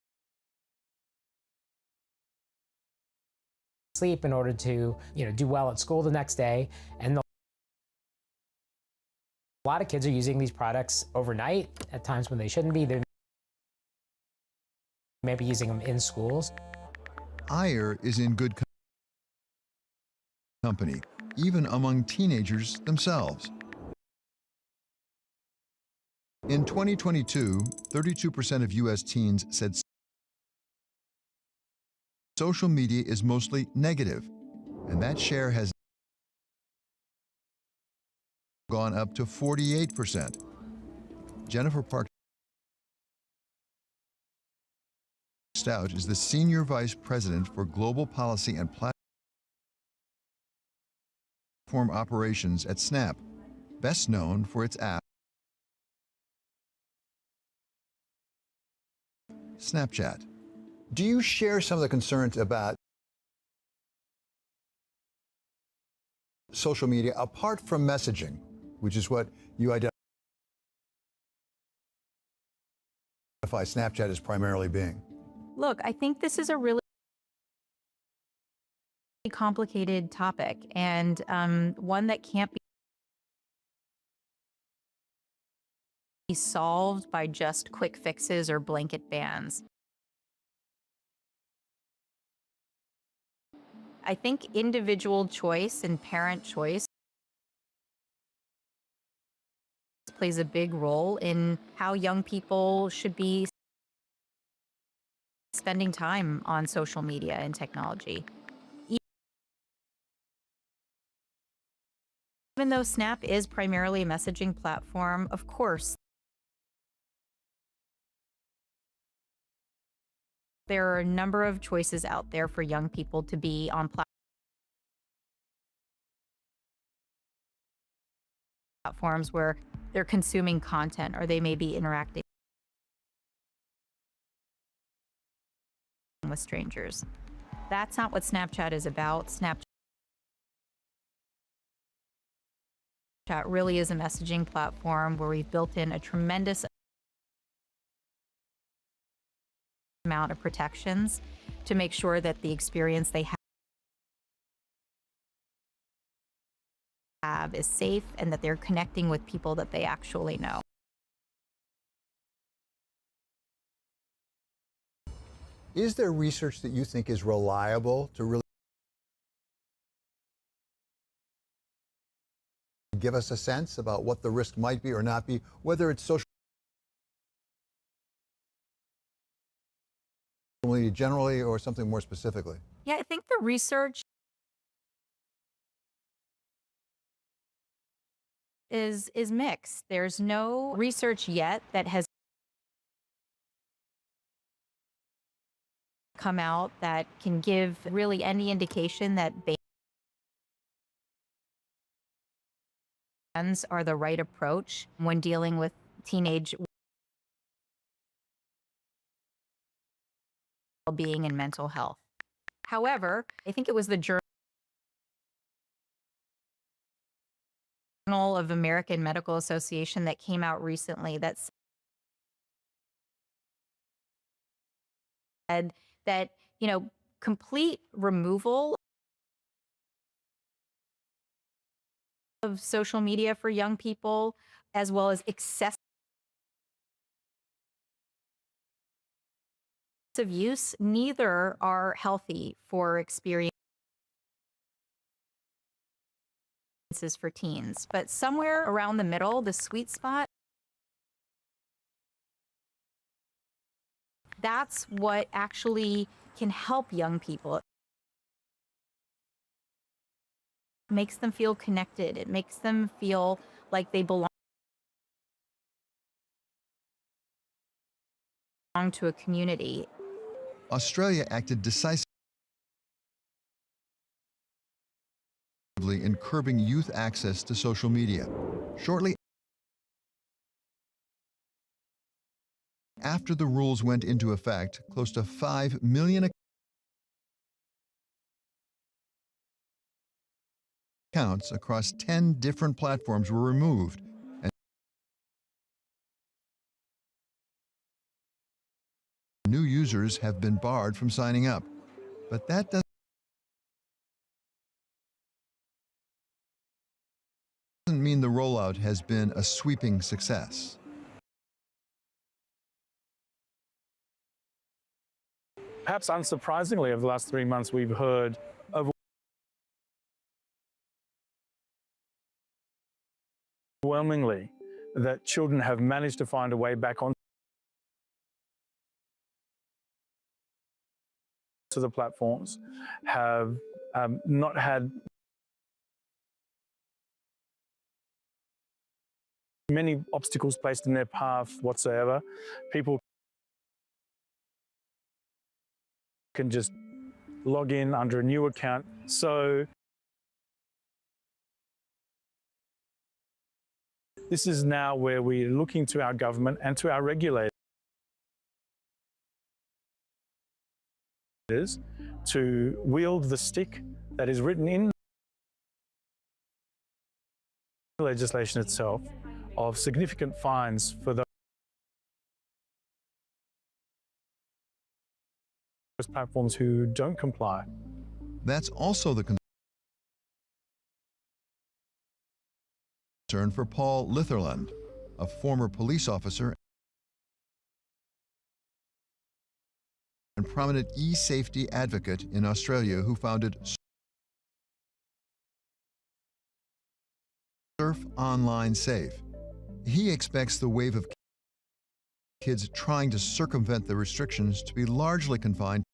sleep in order to, do well at school the next day. And a lot of kids are using these products overnight at times when they shouldn't be. They're maybe using them in schools. Iyer is in good company, even among teenagers themselves. In 2022, 32% of U.S. teens said social media is mostly negative, and that share has gone up to 48%. Jennifer Park Stout is the Senior Vice President for Global Policy and Platform Operations at Snap, best known for its app, Snapchat. Do you share some of the concerns about social media apart from messaging, which is what you identify Snapchat as primarily being? Look, I think this is a really complicated topic and one that can't be solved by just quick fixes or blanket bans. I think individual choice and parent choice plays a big role in how young people should be spending time on social media and technology. Even though Snap is primarily a messaging platform, of course, there are a number of choices out there for young people to be on platforms where they're consuming content or they may be interacting with strangers. That's not what Snapchat is about. Snapchat really is a messaging platform where we've built in a tremendous amount of protections to make sure that the experience they have is safe and that they're connecting with people that they actually know. Is there research that you think is reliable to really give us a sense about what the risk might be or not be, whether it's social media generally or something more specifically? Yeah, I think the research is mixed. There's no research yet that has come out that can give really any indication that bans are the right approach when dealing with teenage well-being and mental health. However, I think it was the Journal of American Medical Association that came out recently that said that, complete removal of social media for young people, as well as excessive use, neither are healthy for experiences for teens. But somewhere around the middle, the sweet spot, that's what actually can help young people. It makes them feel connected. It makes them feel like they belong to a community. Australia acted decisively in curbing youth access to social media. Shortly after the rules went into effect, close to 5 million accounts across 10 different platforms were removed, and new users have been barred from signing up. But that doesn't mean the rollout has been a sweeping success. Perhaps unsurprisingly, over the last 3 months, we've heard overwhelmingly that children have managed to find a way back onto the platforms, have not had many obstacles placed in their path whatsoever. People can just log in under a new account. So this is now where we're looking to our government and to our regulators to wield the stick that is written in the legislation itself of significant fines for those platforms who don't comply. That's also the concern for Paul Litherland, a former police officer and prominent e-safety advocate in Australia who founded Surf Online Safe. He expects the wave of kids trying to circumvent the restrictions to be largely confined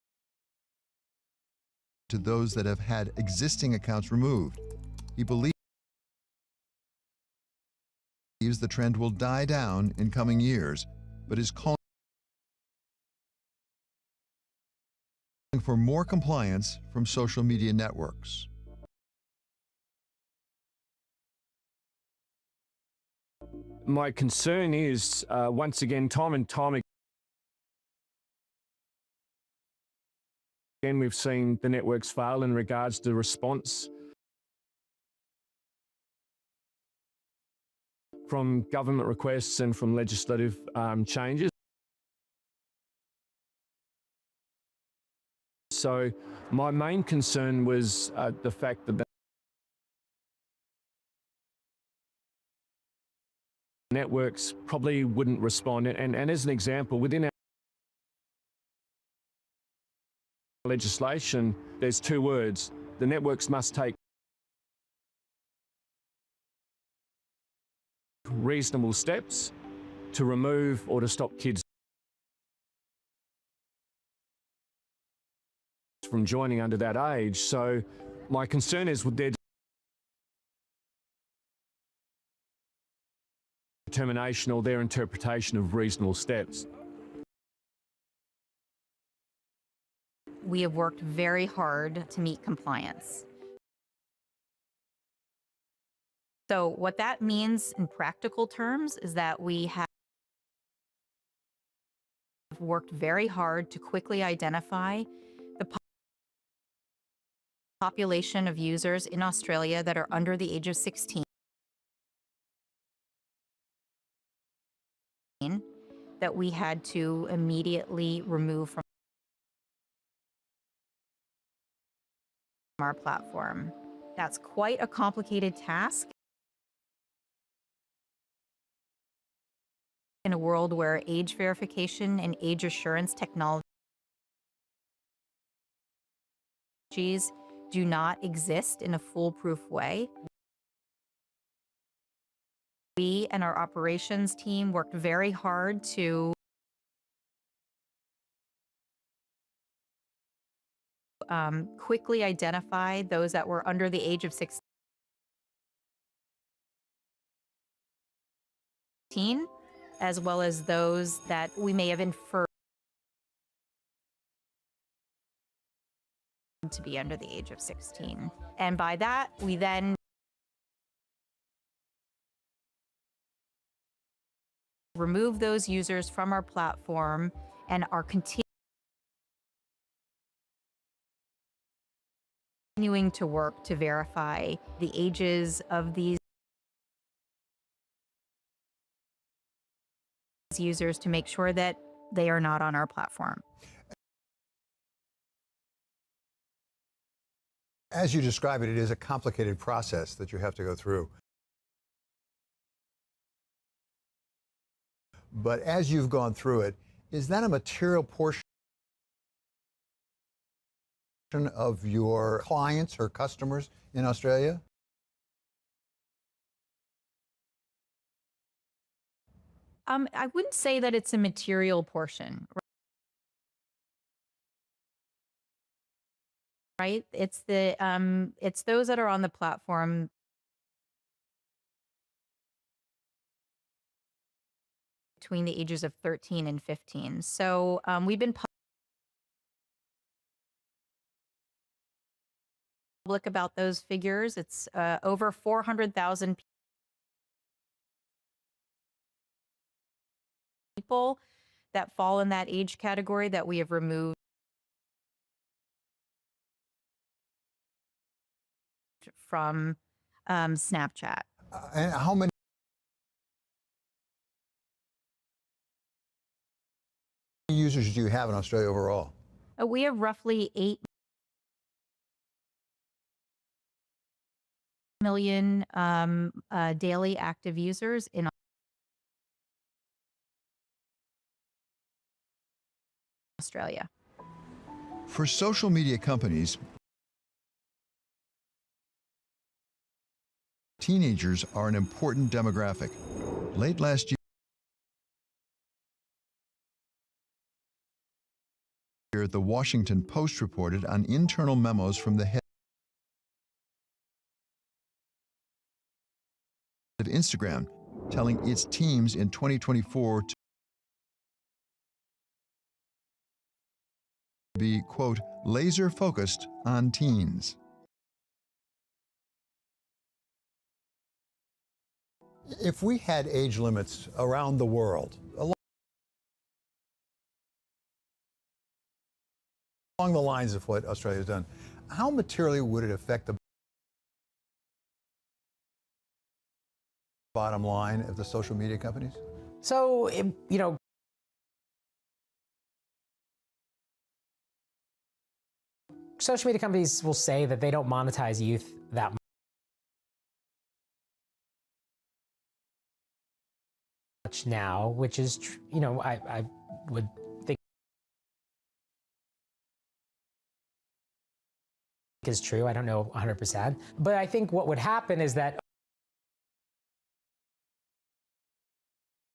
to those that have had existing accounts removed. He believes the trend will die down in coming years, but is calling for more compliance from social media networks. My concern is, once again, time and time again, we've seen the networks fail in regards to response from government requests and from legislative changes. So my main concern was the fact that the networks probably wouldn't respond. And as an example, within our legislation, there's two words. The networks must take reasonable steps to remove or to stop kids from joining under that age. So my concern is with their determination or their interpretation of reasonable steps. We have worked very hard to meet compliance. So what that means in practical terms is that we have worked very hard to quickly identify the population of users in Australia that are under the age of 16 that we had to immediately remove from our platform. That's quite a complicated task in a world where age verification and age assurance technologies do not exist in a foolproof way. We and our operations team worked very hard to quickly identify those that were under the age of 16, as well as those that we may have inferred to be under the age of 16. And by that, we then remove those users from our platform and are continuing to work to verify the ages of these users to make sure that they are not on our platform. As you describe it, it is a complicated process that you have to go through. But as you've gone through it, is that a material portion of your clients or customers in Australia? I wouldn't say that it's a material portion, right? It's those that are on the platform between the ages of 13 and 15. So we've been about those figures. It's over 400,000 people that fall in that age category that we have removed from Snapchat. And how many users do you have in Australia overall? We have roughly 8 million daily active users in Australia. For social media companies, teenagers are an important demographic. Late last year, the Washington Post reported on internal memos from the head of Instagram, telling its teams in 2024 to be, quote, laser focused on teens. If we had age limits around the world, along the lines of what Australia has done, how materially would it affect the bottom line of the social media companies? So, social media companies will say that they don't monetize youth that much now, which is, I would think is true. I don't know 100%. But I think what would happen is that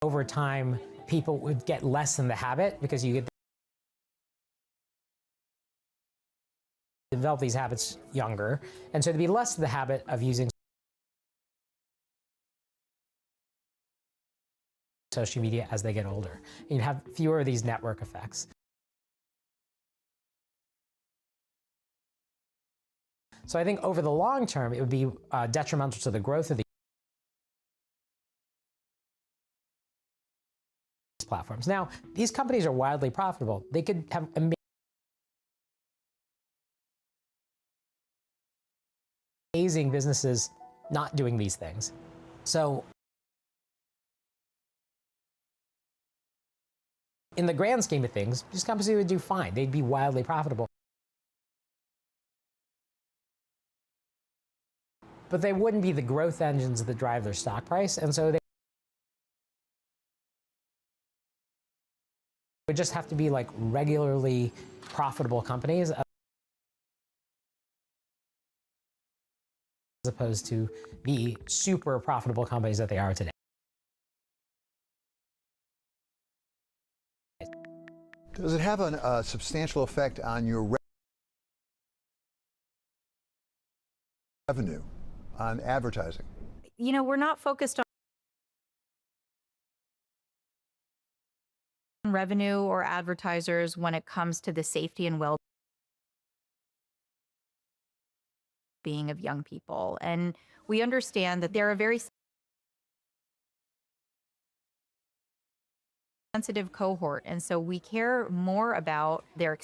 over time, people would get less in the habit because you get develop these habits younger. And so to be less of the habit of using social media as they get older. You'd have fewer of these network effects. So I think over the long term, it would be detrimental to the growth of these platforms. Now, these companies are wildly profitable. They could have amazing businesses not doing these things. So in the grand scheme of things, these companies would do fine. They'd be wildly profitable. But they wouldn't be the growth engines that drive their stock price. And so they would just have to be like regularly profitable companies as opposed to the super profitable companies that they are today. Does it have a substantial effect on your revenue, on advertising? We're not focused on revenue or advertisers when it comes to the safety and well-being of young people. And we understand that they're a very sensitive cohort, and so we care more about their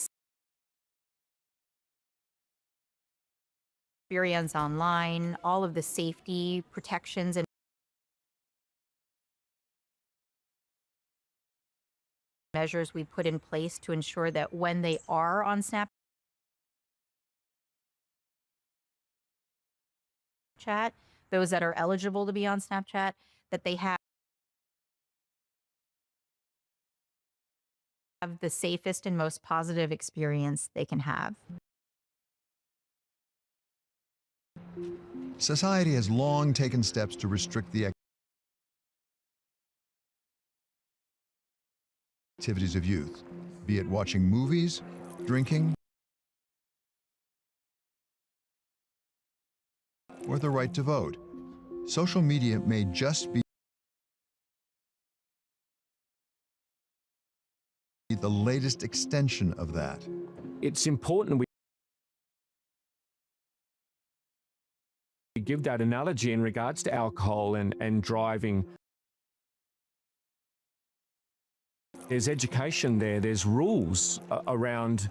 experience online, all of the safety protections and measures we put in place to ensure that when they are on Snapchat, those that are eligible to be on Snapchat, that they have the safest and most positive experience they can have. Society has long taken steps to restrict the activities of youth, be it watching movies, drinking, or the right to vote. Social media may just be the latest extension of that. It's important give that analogy in regards to alcohol and driving. There's education there, there's rules around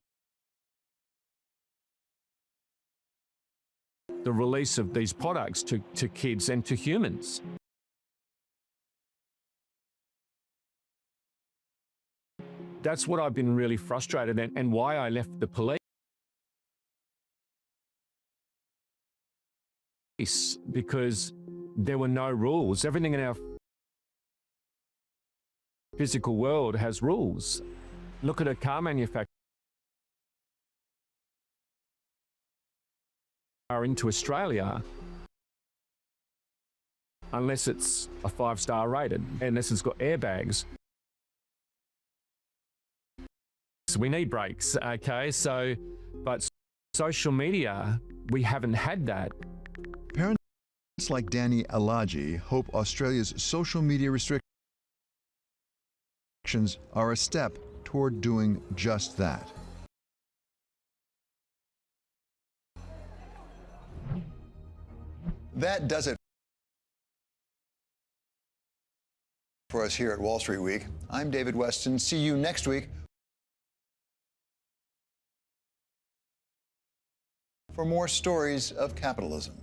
the release of these products to kids and to humans. That's what I've been really frustrated and why I left the police. Because there were no rules. Everything in our physical world has rules. Look at a car manufacturer into Australia, unless it's a 5-star rated, unless it's got airbags. So we need brakes, okay? But social media, we haven't had that. Parents like Danny Alaji hope Australia's social media restrictions are a step toward doing just that. That does it for us here at Wall Street Week. I'm David Weston. See you next week for more stories of capitalism.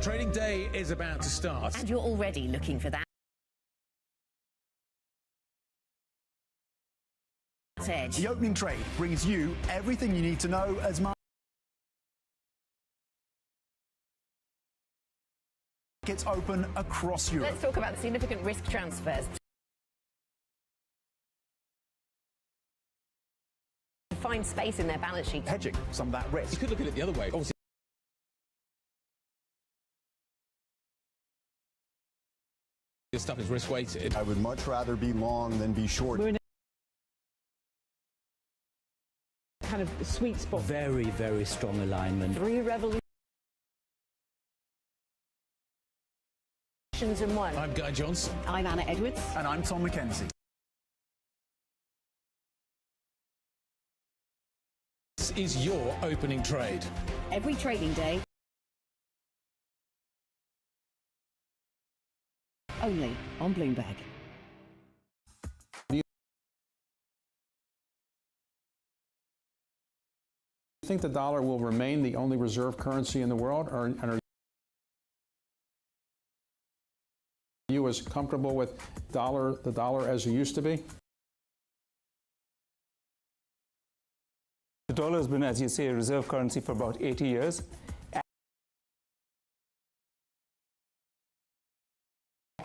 Trading day is about to start. And you're already looking for that edge. The opening trade brings you everything you need to know as markets open across Europe. Let's talk about the significant risk transfers. Find space in their balance sheet. Hedging some of that risk. You could look at it the other way. Obviously, this stuff is risk weighted. I would much rather be long than be short. We're in a kind of sweet spot. Very, very strong alignment. 3 revolutions in one. I'm Guy Johnson. I'm Anna Edwards. And I'm Tom McKenzie. This is your opening trade. Every trading day. Only on Bloomberg. Do you think the dollar will remain the only reserve currency in the world, or are you as comfortable with the dollar as it used to be? The dollar has been, as you say, a reserve currency for about 80 years.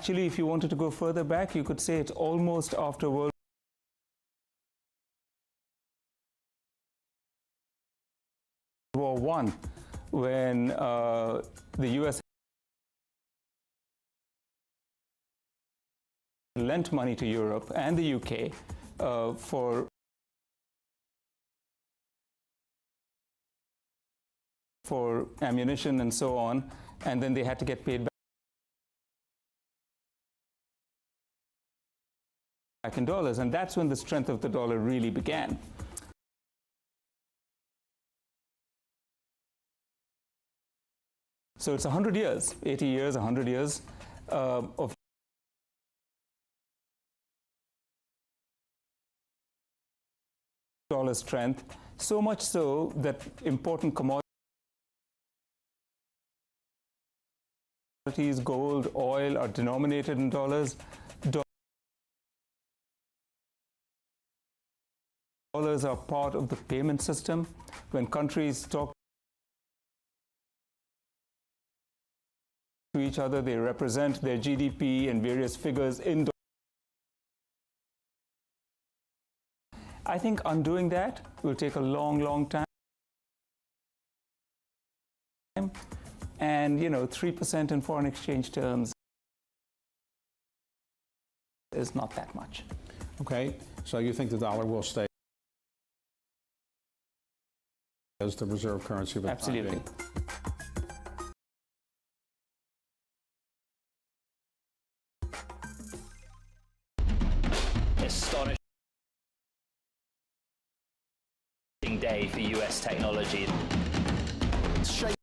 Actually, if you wanted to go further back, you could say it's almost after World War I, when the U.S. lent money to Europe and the UK for ammunition and so on, and then they had to get paid back in dollars, and that's when the strength of the dollar really began. So it's 100 years, 80 years, 100 years of dollar strength, so much so that important commodities, gold, oil, are denominated in dollars. Dollars are part of the payment system. When countries talk to each other, they represent their GDP and various figures in dollars. I think undoing that will take a long, long time. And, 3% in foreign exchange terms is not that much. Okay, so you think the dollar will stay as the reserve currency of the Absolutely. time being? Astonishing day for US technology. Shaping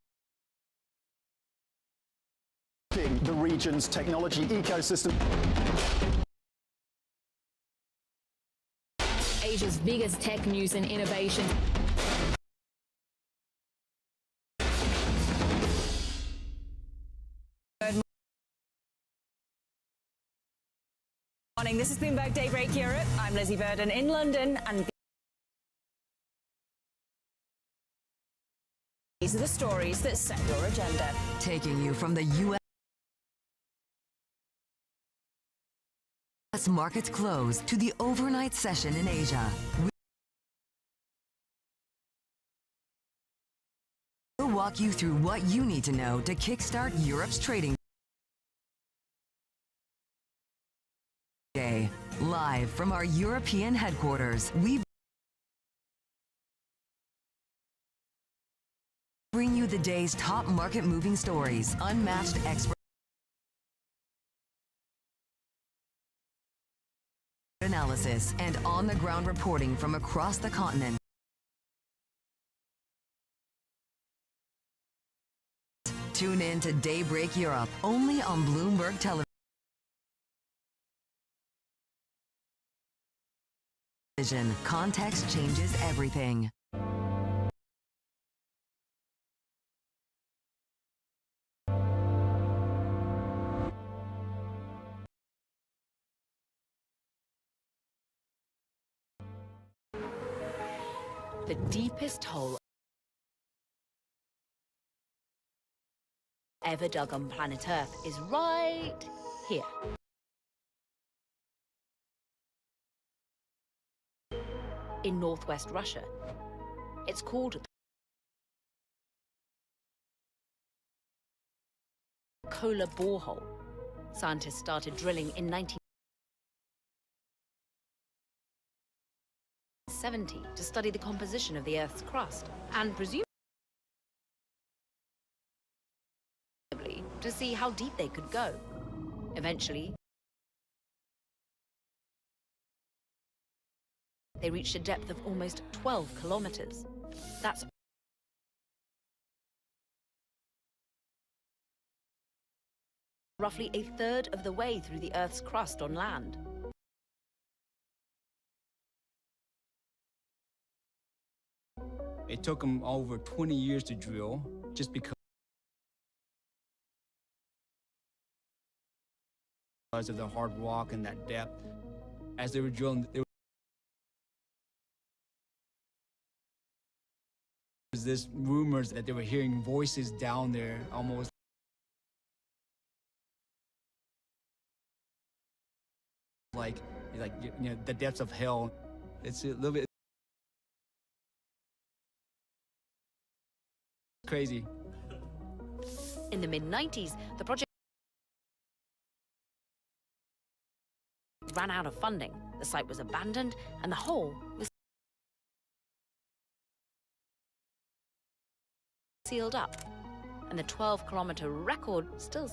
the region's technology ecosystem. Asia's biggest tech news and innovation. Good morning. This is Bloomberg Daybreak Europe. I'm Lizzie Burden in London, and these are the stories that set your agenda. Taking you from the U.S. markets close to the overnight session in Asia. We'll walk you through what you need to know to kickstart Europe's trading day. Live from our European headquarters, we bring you the day's top market moving stories, unmatched expert analysis, and on-the-ground reporting from across the continent. Tune in to Daybreak Europe, only on Bloomberg Television. Context changes everything. The deepest hole ever dug on planet Earth is right here. In northwest Russia. It's called the Kola borehole. Scientists started drilling in 1970 to study the composition of the Earth's crust, and presumably to see how deep they could go. Eventually, they reached a depth of almost 12 kilometers. That's roughly a third of the way through the Earth's crust on land. It took them over 20 years to drill, just because of the hard rock and that depth. As they were drilling, there was this rumors that they were hearing voices down there, almost like the depths of hell. It's a little bit crazy. In the mid-90s, the project ran out of funding. The site was abandoned, and the hole was sealed up. And the 12-kilometer record still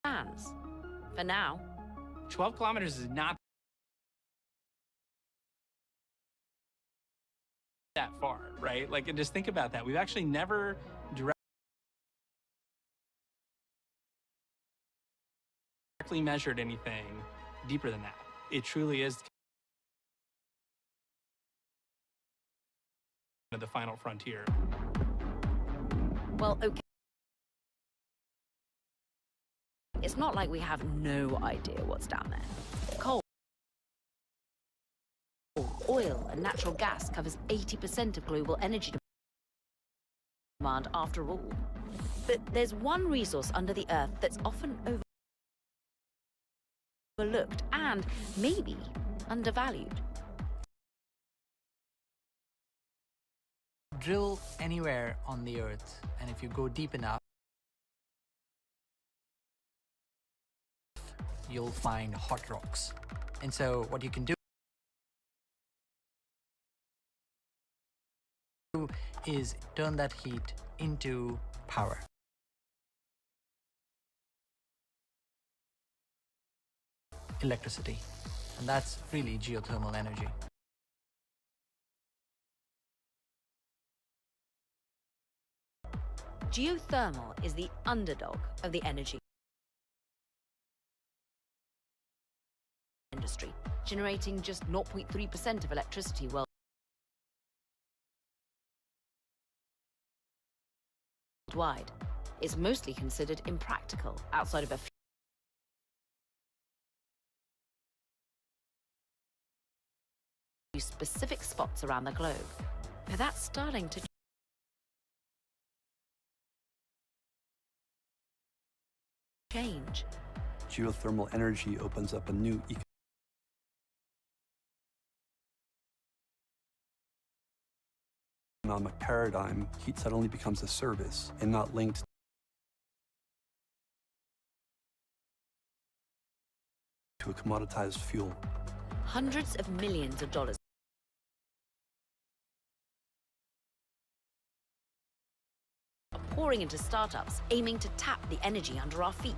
stands. For now. 12 kilometers is not that far, right? Like, and just think about that. We've actually never directly measured anything deeper than that. It truly is the final frontier. Well, okay. It's not like we have no idea what's down there. Coal, oil, and natural gas covers 80% of global energy demand after all. But there's one resource under the earth that's often overlooked and maybe undervalued. Drill anywhere on the earth, and if you go deep enough, you'll find hot rocks. And so what you can do is turn that heat into power. Electricity. And that's really geothermal energy. Geothermal is the underdog of the energy industry, generating just 0.3% of electricity worldwide. It's mostly considered impractical outside of a few specific spots around the globe. But that's starting to change. Geothermal energy opens up a new economic paradigm. Heat suddenly becomes a service and not linked to a commoditized fuel. Hundreds of millions of dollars are pouring into startups aiming to tap the energy under our feet.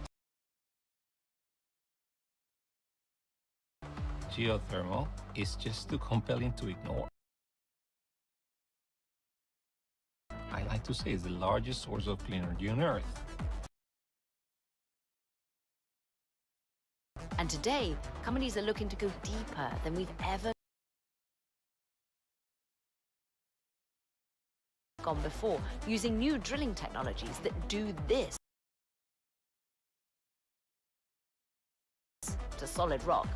Geothermal is just too compelling to ignore. I like to say it's the largest source of clean energy on Earth. And today, companies are looking to go deeper than we've ever gone before, using new drilling technologies that do this to solid rock.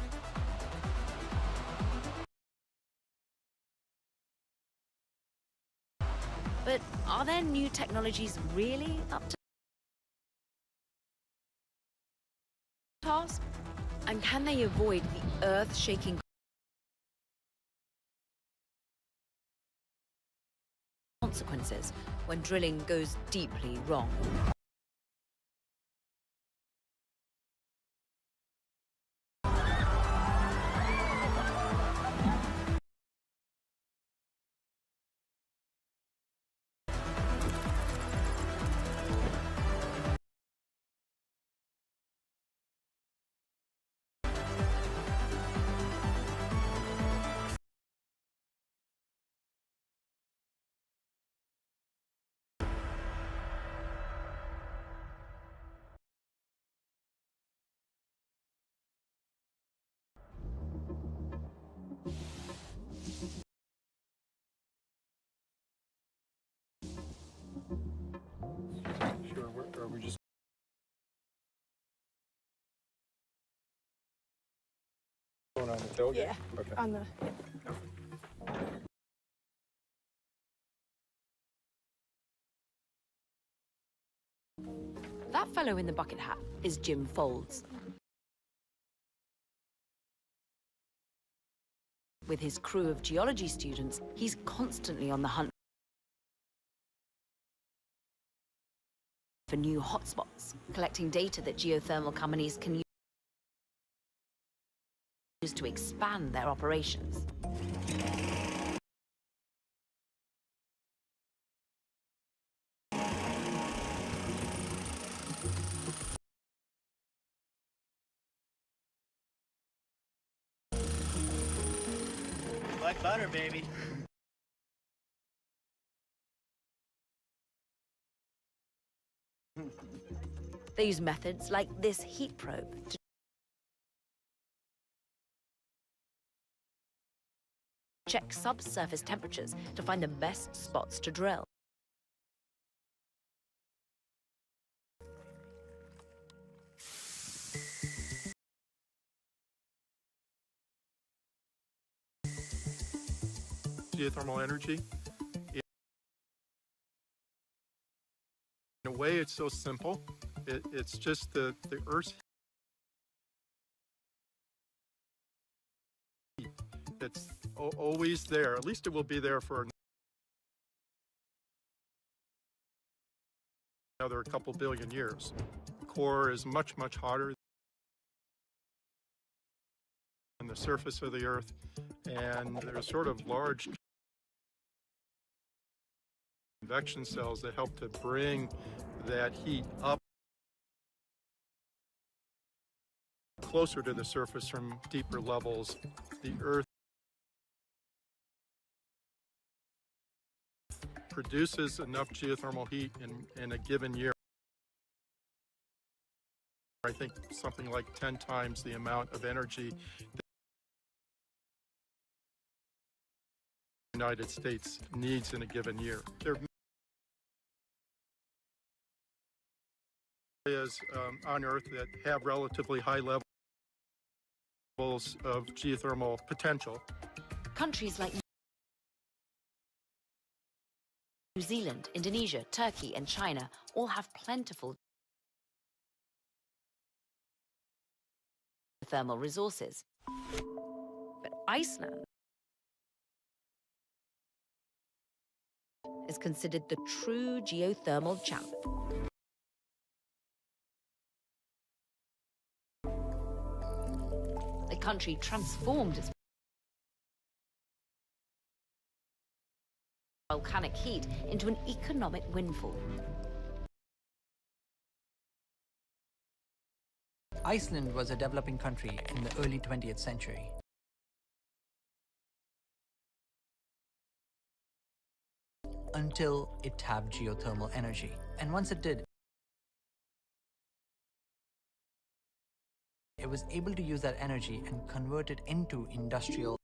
But are there new technologies really up to task? And can they avoid the earth-shaking consequences when drilling goes deeply wrong? Sure, are we just going on the tailgate? Yeah, okay. on the... That fellow in the bucket hat is Jim Folds. With his crew of geology students, he's constantly on the hunt for new hotspots, collecting data that geothermal companies can use to expand their operations. Like butter, baby. They use methods like this heat probe to check subsurface temperatures to find the best spots to drill. Geothermal energy. In a way, it's so simple. It's just the Earth's heat. It's always there. At least it will be there for another couple billion years. The core is much, much hotter than the surface of the Earth, and there's sort of large convection cells that help to bring that heat up closer to the surface from deeper levels. The Earth produces enough geothermal heat in a given year. I think something like 10 times the amount of energy that the United States needs in a given year. There are areas on Earth that have relatively high levels of geothermal potential. Countries like New Zealand, Indonesia, Turkey, and China all have plentiful thermal resources. But Iceland is considered the true geothermal champ. The country transformed its volcanic heat into an economic windfall. Iceland was a developing country in the early 20th century. Until it tapped geothermal energy. And once it did, it was able to use that energy and convert it into industrial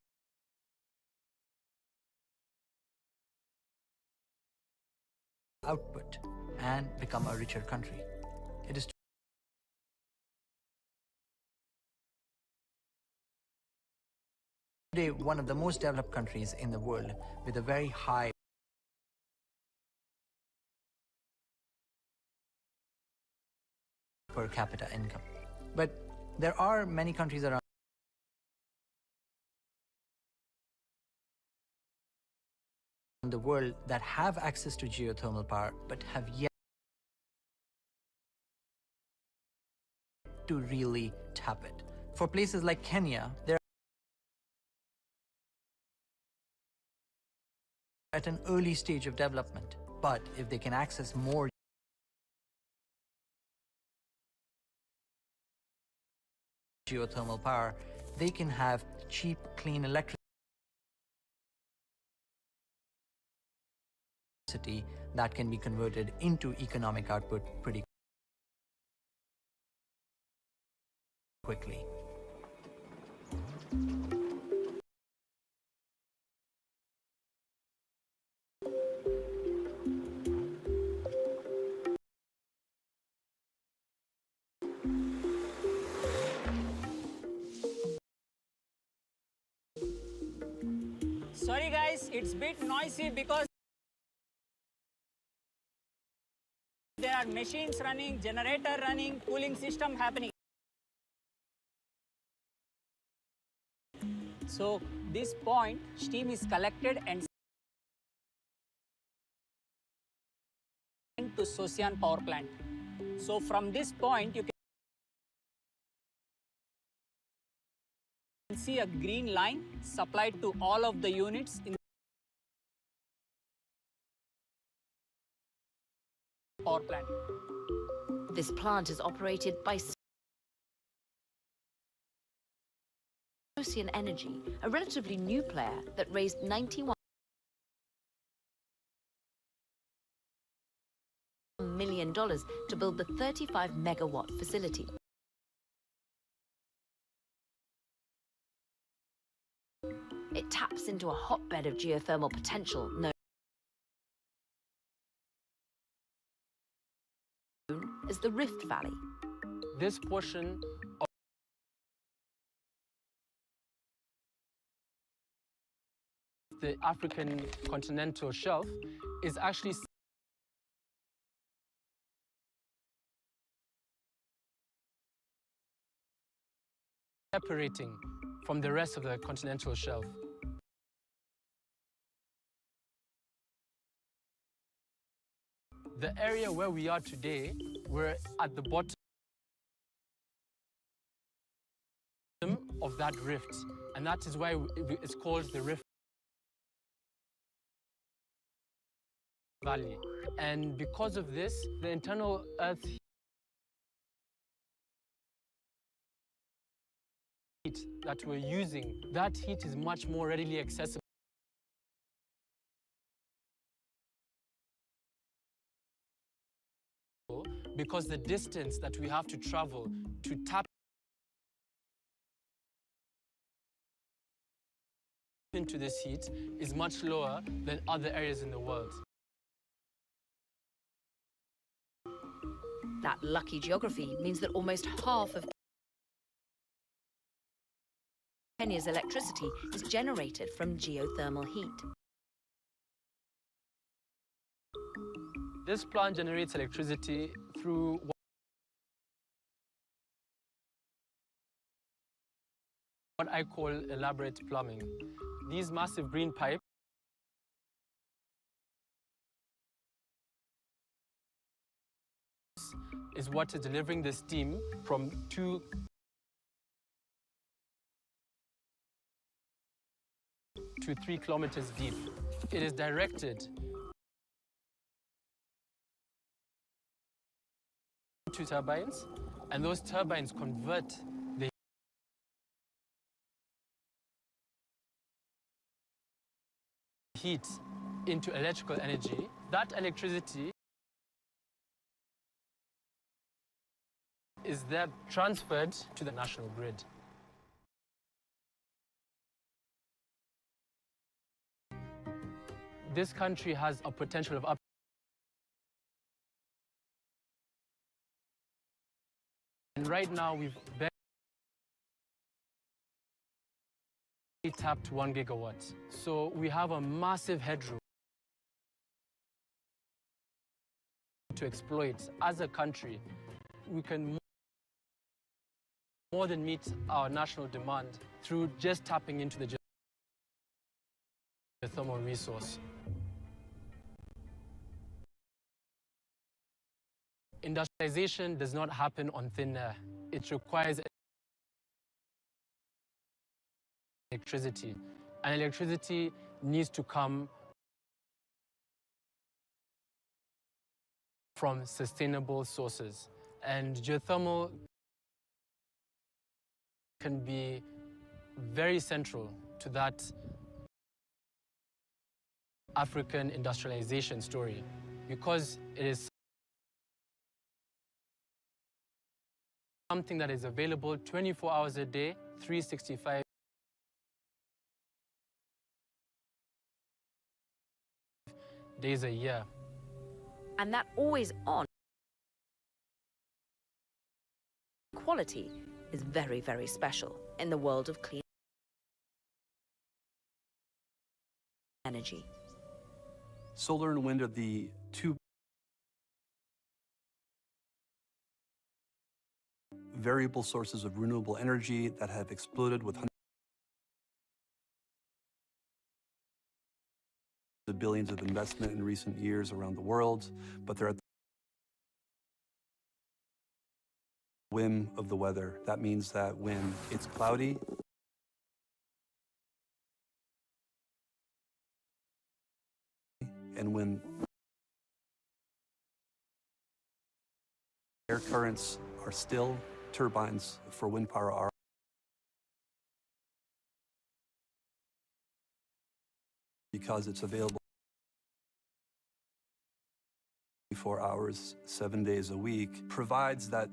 output and become a richer country. It is today one of the most developed countries in the world with a very high per capita income. But there are many countries around the world that have access to geothermal power but have yet to really tap it. For places like Kenya, they're at an early stage of development, but if they can access more geothermal power, they can have cheap, clean electricity that can be converted into economic output pretty quickly. Sorry guys, it's a bit noisy because there are machines running, generator running, cooling system happening. So this point, steam is collected and sent to Sosian power plant. So from this point, you can see a green line supplied to all of the units in the power plant. This plant is operated by Sosian Energy, a relatively new player that raised $91 million to build the 35-megawatt facility. It taps into a hotbed of geothermal potential known as the Rift Valley. This portion of the African continental shelf is actually separating from the rest of the continental shelf. The area where we are today, we're at the bottom of that rift, and that is why it's called the Rift Valley. And because of this, the internal earth heat that we're using, that heat is much more readily accessible because the distance that we have to travel to tap into this heat is much lower than other areas in the world. That lucky geography means that almost half of Kenya's electricity is generated from geothermal heat. This plant generates electricity through what I call elaborate plumbing. These massive green pipes is what is delivering the steam from 2 to 3 kilometers deep. It is directed to turbines, and those turbines convert the heat into electrical energy. That electricity is then transferred to the national grid. This country has a potential of up and right now we've barely tapped 1 gigawatt. So we have a massive headroom to exploit. As a country, we can more than meet our national demand through just tapping into the geothermal resource. Industrialization does not happen on thin air. It requires electricity, and electricity needs to come from sustainable sources. And geothermal can be very central to that African industrialization story because it is something that is available 24 hours a day, 365 days a year. And that always-on quality is very, very special in the world of clean energy. Solar and wind are the two variable sources of renewable energy that have exploded with hundreds of billions of investment in recent years around the world, but they're at the whim of the weather. That means that when it's cloudy, and when air currents are still, turbines for wind power are because it's available 24 hours, 7 days a week, provides that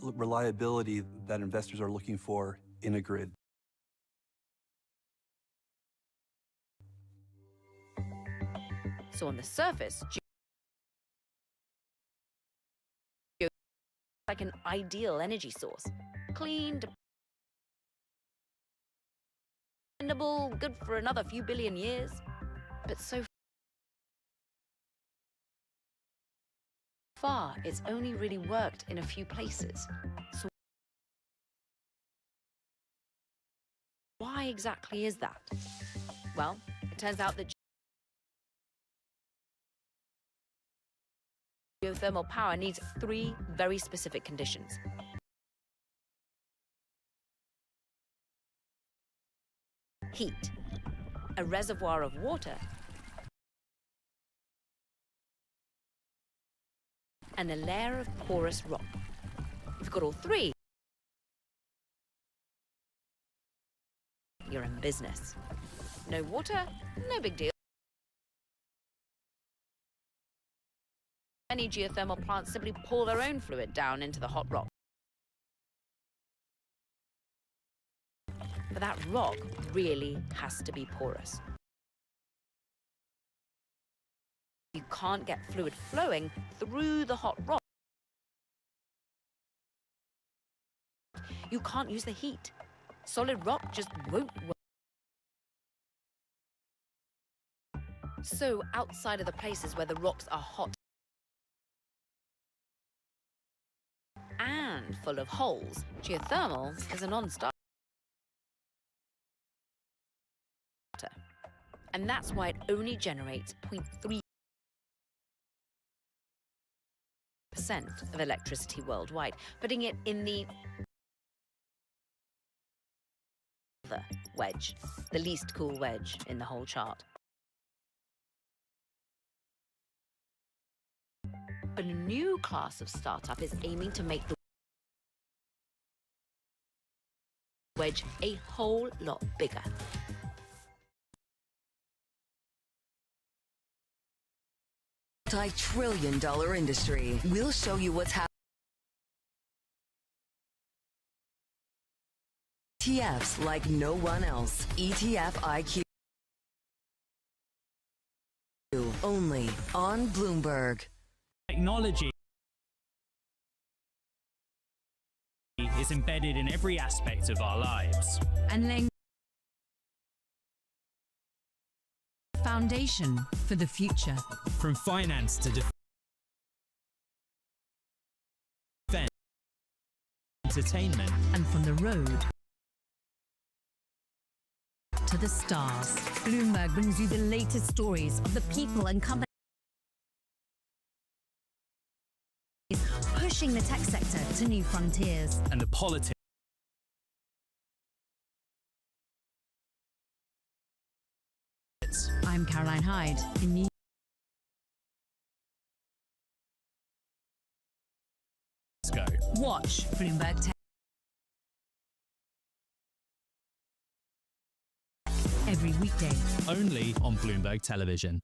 reliability that investors are looking for in a grid. So on the surface, like an ideal energy source. Clean, dependable, good for another few billion years. But so far, it's only really worked in a few places. So why exactly is that? Well, it turns out that geothermal power needs 3 very specific conditions. Heat, a reservoir of water, and a layer of porous rock. If you've got all 3, you're in business. No water, no big deal. Many geothermal plants simply pour their own fluid down into the hot rock. But that rock really has to be porous. You can't get fluid flowing through the hot rock. You can't use the heat. Solid rock just won't work. So outside of the places where the rocks are hot and full of holes, geothermal is a non-starter. And that's why it only generates 0.3% of electricity worldwide, putting it in the other wedge, the least cool wedge in the whole chart. But a new class of startup is aiming to make the wedge a whole lot bigger. Multi-trillion-dollar industry. We'll show you what's happening. ETFs like no one else. ETF IQ. Only on Bloomberg. Technology is embedded in every aspect of our lives. And laying foundation for the future. From finance to defense, entertainment, and from the road to the stars. Bloomberg brings you the latest stories of the people and companies pushing the tech sector to new frontiers. And the politics. I'm Caroline Hyde in New York. Let's go. Watch Bloomberg Tech every weekday. Only on Bloomberg Television.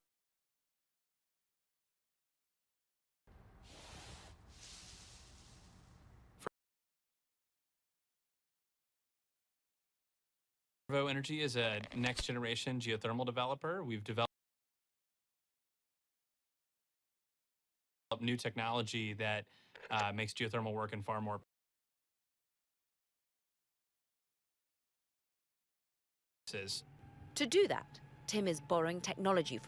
Fervo Energy is a next-generation geothermal developer. We've developed new technology that makes geothermal work in far more places. To do that, Tim is borrowing technology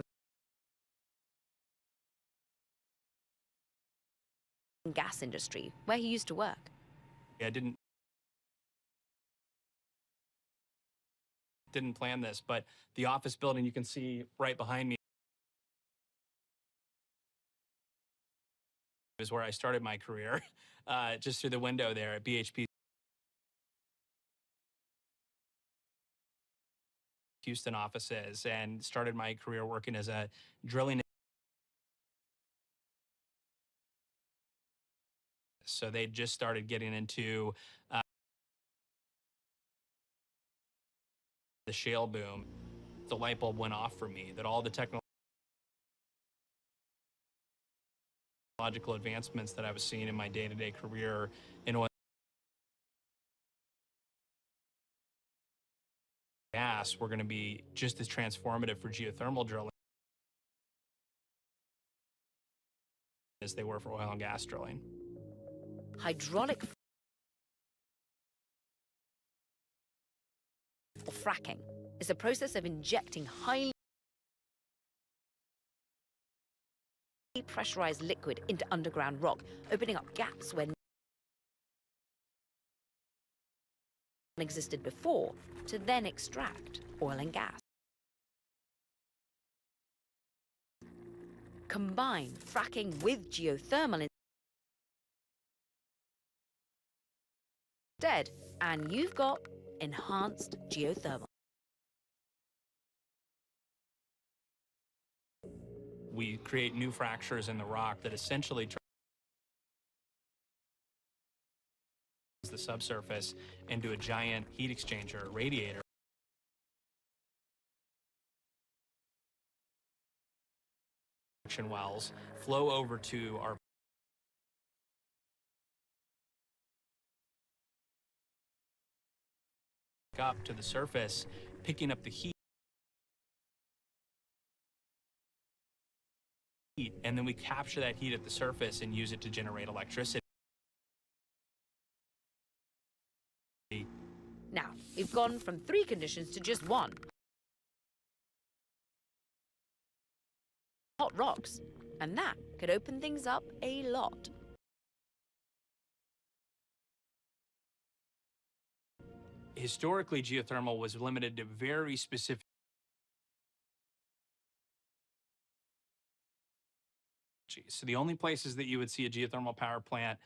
from gas industry, where he used to work. I didn't plan this, but the office building you can see right behind me is where I started my career, just through the window there at BHP Houston offices, and started my career working as a drilling. So they just started getting into the shale boom. The light bulb went off for me that all the technological advancements that I was seeing in my day-to-day career in oil and gas were going to be just as transformative for geothermal drilling as they were for oil and gas drilling. Hydraulic or fracking is a process of injecting highly pressurized liquid into underground rock, opening up gaps where none existed before, to then extract oil and gas. Combine fracking with geothermal instead, and you've got enhanced geothermal. We create new fractures in the rock that essentially the subsurface into a giant heat exchanger, radiator. Wells flow over to our up to the surface, picking up the heat, and then we capture that heat at the surface and use it to generate electricity. Now, we've gone from 3 conditions to just 1. Hot rocks, and that could open things up a lot. Historically, geothermal was limited to very specific so the only places that you would see a geothermal power plant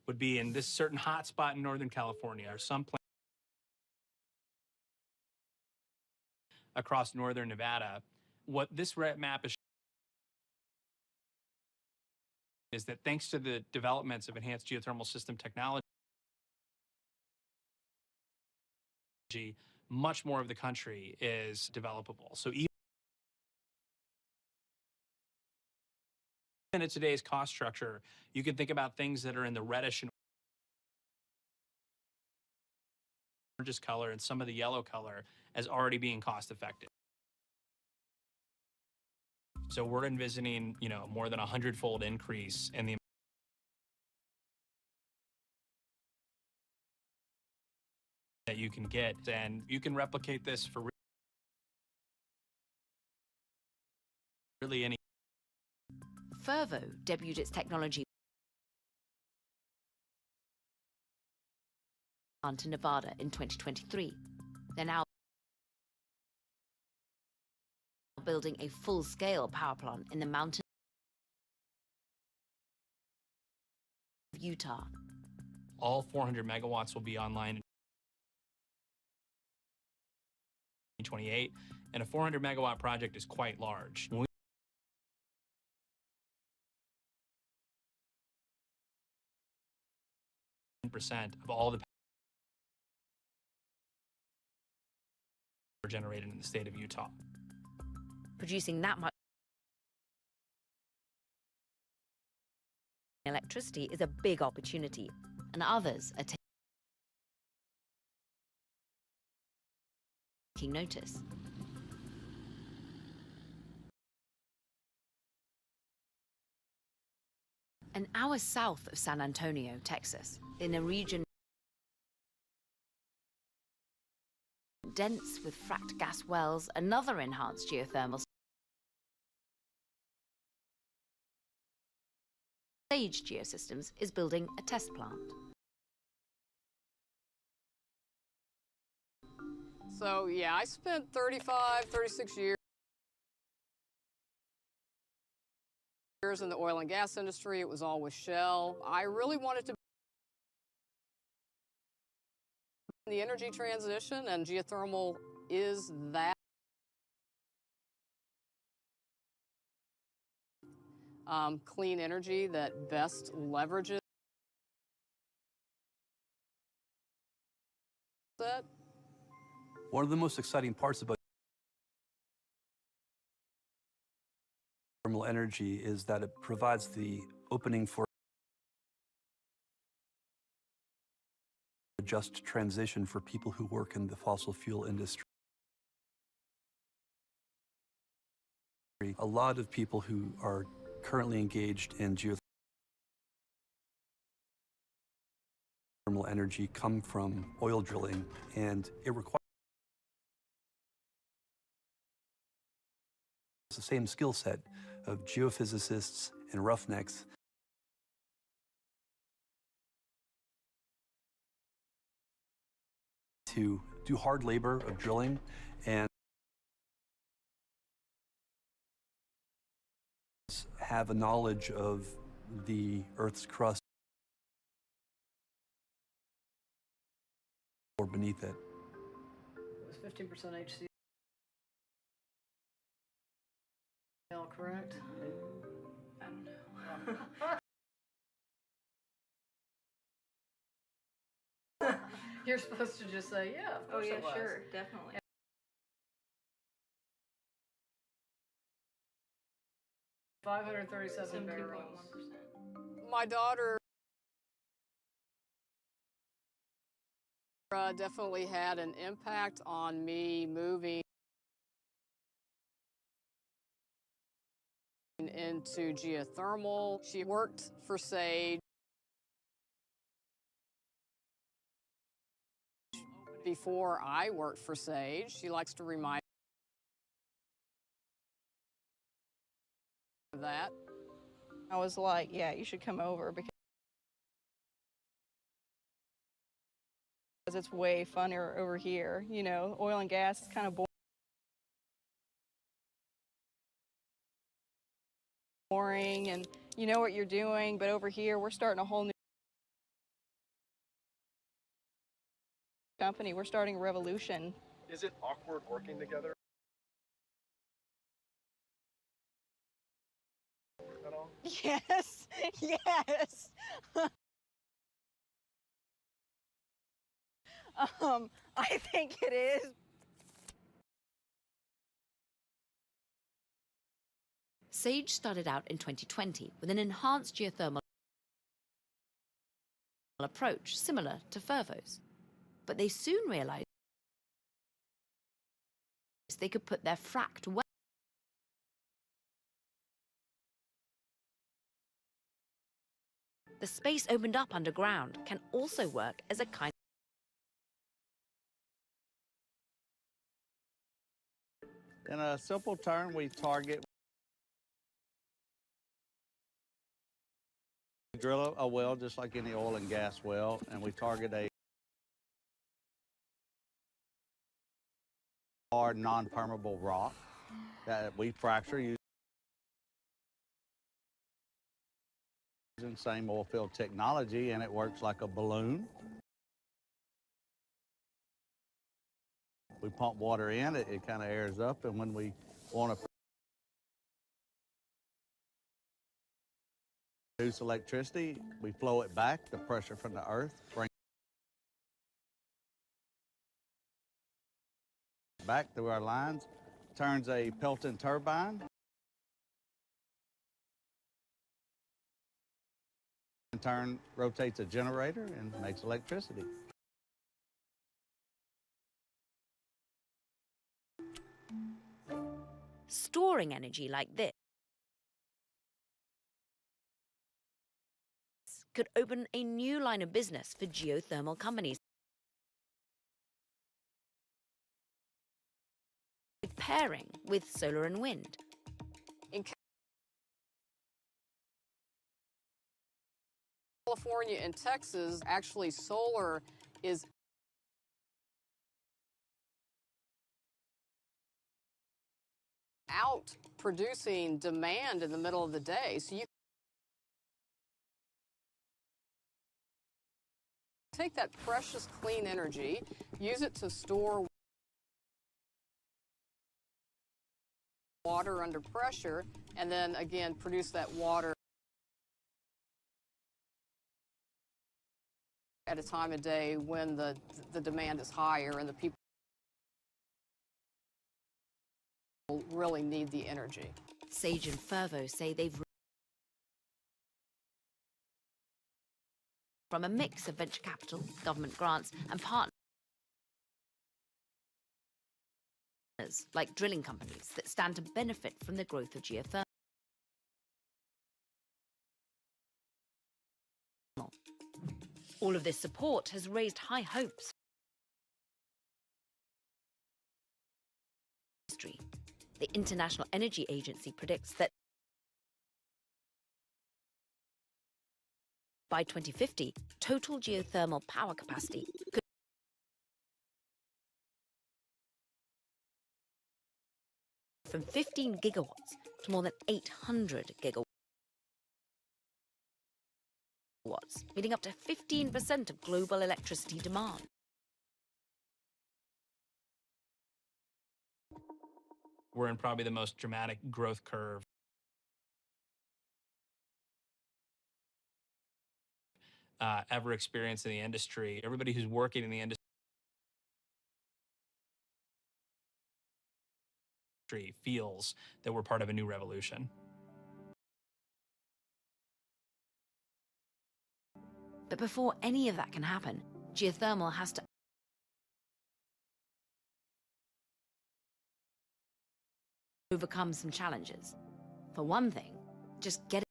would be in this certain hot spot in Northern California, or some place across northern Nevada. What this map is that thanks to the developments of enhanced geothermal system technology, much more of the country is developable. So even in today's cost structure, you can think about things that are in the reddish and orange color and some of the yellow color as already being cost effective. So we're envisioning, more than 100-fold increase in the that you can get, and you can replicate this for really any. Fervo debuted its technology to Nevada in 2023. They're now building a full-scale power plant in the mountains of Utah. All 400 megawatts will be online in 2028, and a 400 megawatt project is quite large. Percent of all the power generated in the state of Utah. Producing that much electricity is a big opportunity, and others are taking notice. An hour south of San Antonio, Texas, in a region dense with fracked gas wells, another enhanced geothermal Sage Geosystems is building a test plant. So yeah, I spent 36 years in the oil and gas industry. It was all with Shell. I really wanted to be in the energy transition, and geothermal is that. Clean energy that best leverages it. One of the most exciting parts about thermal energy is that it provides the opening for a just transition for people who work in the fossil fuel industry. A lot of people who are currently engaged in geothermal energy come from oil drilling, and it requires the same skill set of geophysicists and roughnecks to do hard labor of drilling and have a knowledge of the Earth's crust or beneath it. Was 15% HCl correct? I don't know. You're supposed to just say, yeah, of course it was. Sure, definitely. $537 barrels. My daughter definitely had an impact on me moving into geothermal. She worked for Sage before I worked for Sage. She likes to remind me of that. I was like, yeah, you should come over because it's way funner over here. You know, oil and gas is kind of boring and you know what you're doing, but over here we're starting a whole new company. We're starting a revolution. Is it awkward working together at all? Yes, yes. I think it is. Sage started out in 2020 with an enhanced geothermal approach similar to Fervo's. But they soon realized they could put their fracked well the space opened up underground can also work as a kind In a simple term, we drill a well just like any oil and gas well, and we target a hard, non-permeable rock that we fracture using same oil field technology, and it works like a balloon. We pump water in, it kind of airs up, and when we want to produce electricity, we flow it back, the pressure from the earth, bring it back through our lines, turns a Pelton turbine, and rotates a generator and makes electricity. storing energy like this could open a new line of business for geothermal companies. Pairing with solar and wind. California and Texas, actually solar is out producing demand in the middle of the day. So you take that precious clean energy, use it to store water under pressure, and then again produce that water at a time of day when the demand is higher and the people really need the energy. Sage and Fervo say they've from a mix of venture capital, government grants, and partners like drilling companies that stand to benefit from the growth of geothermal. All of this support has raised high hopes. The International Energy Agency predicts that by 2050, total geothermal power capacity could from 15 gigawatts to more than 800 gigawatts, meaning up to 15% of global electricity demand. We're in probably the most dramatic growth curve ever experienced in the industry. Everybody who's working in the industry feels that we're part of a new revolution. But before any of that can happen, geothermal has to overcome some challenges. For one thing, just getting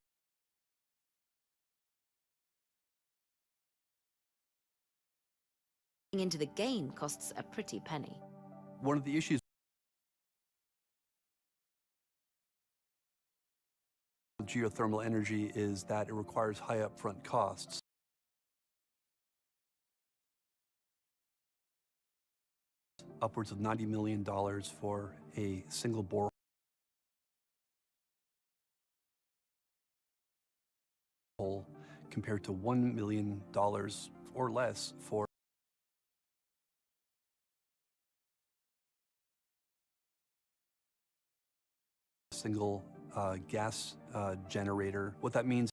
into the game costs a pretty penny. One of the issues with geothermal energy is that it requires high upfront costs. Upwards of $90 million for a single borehole compared to $1 million or less for a single gas generator. What that means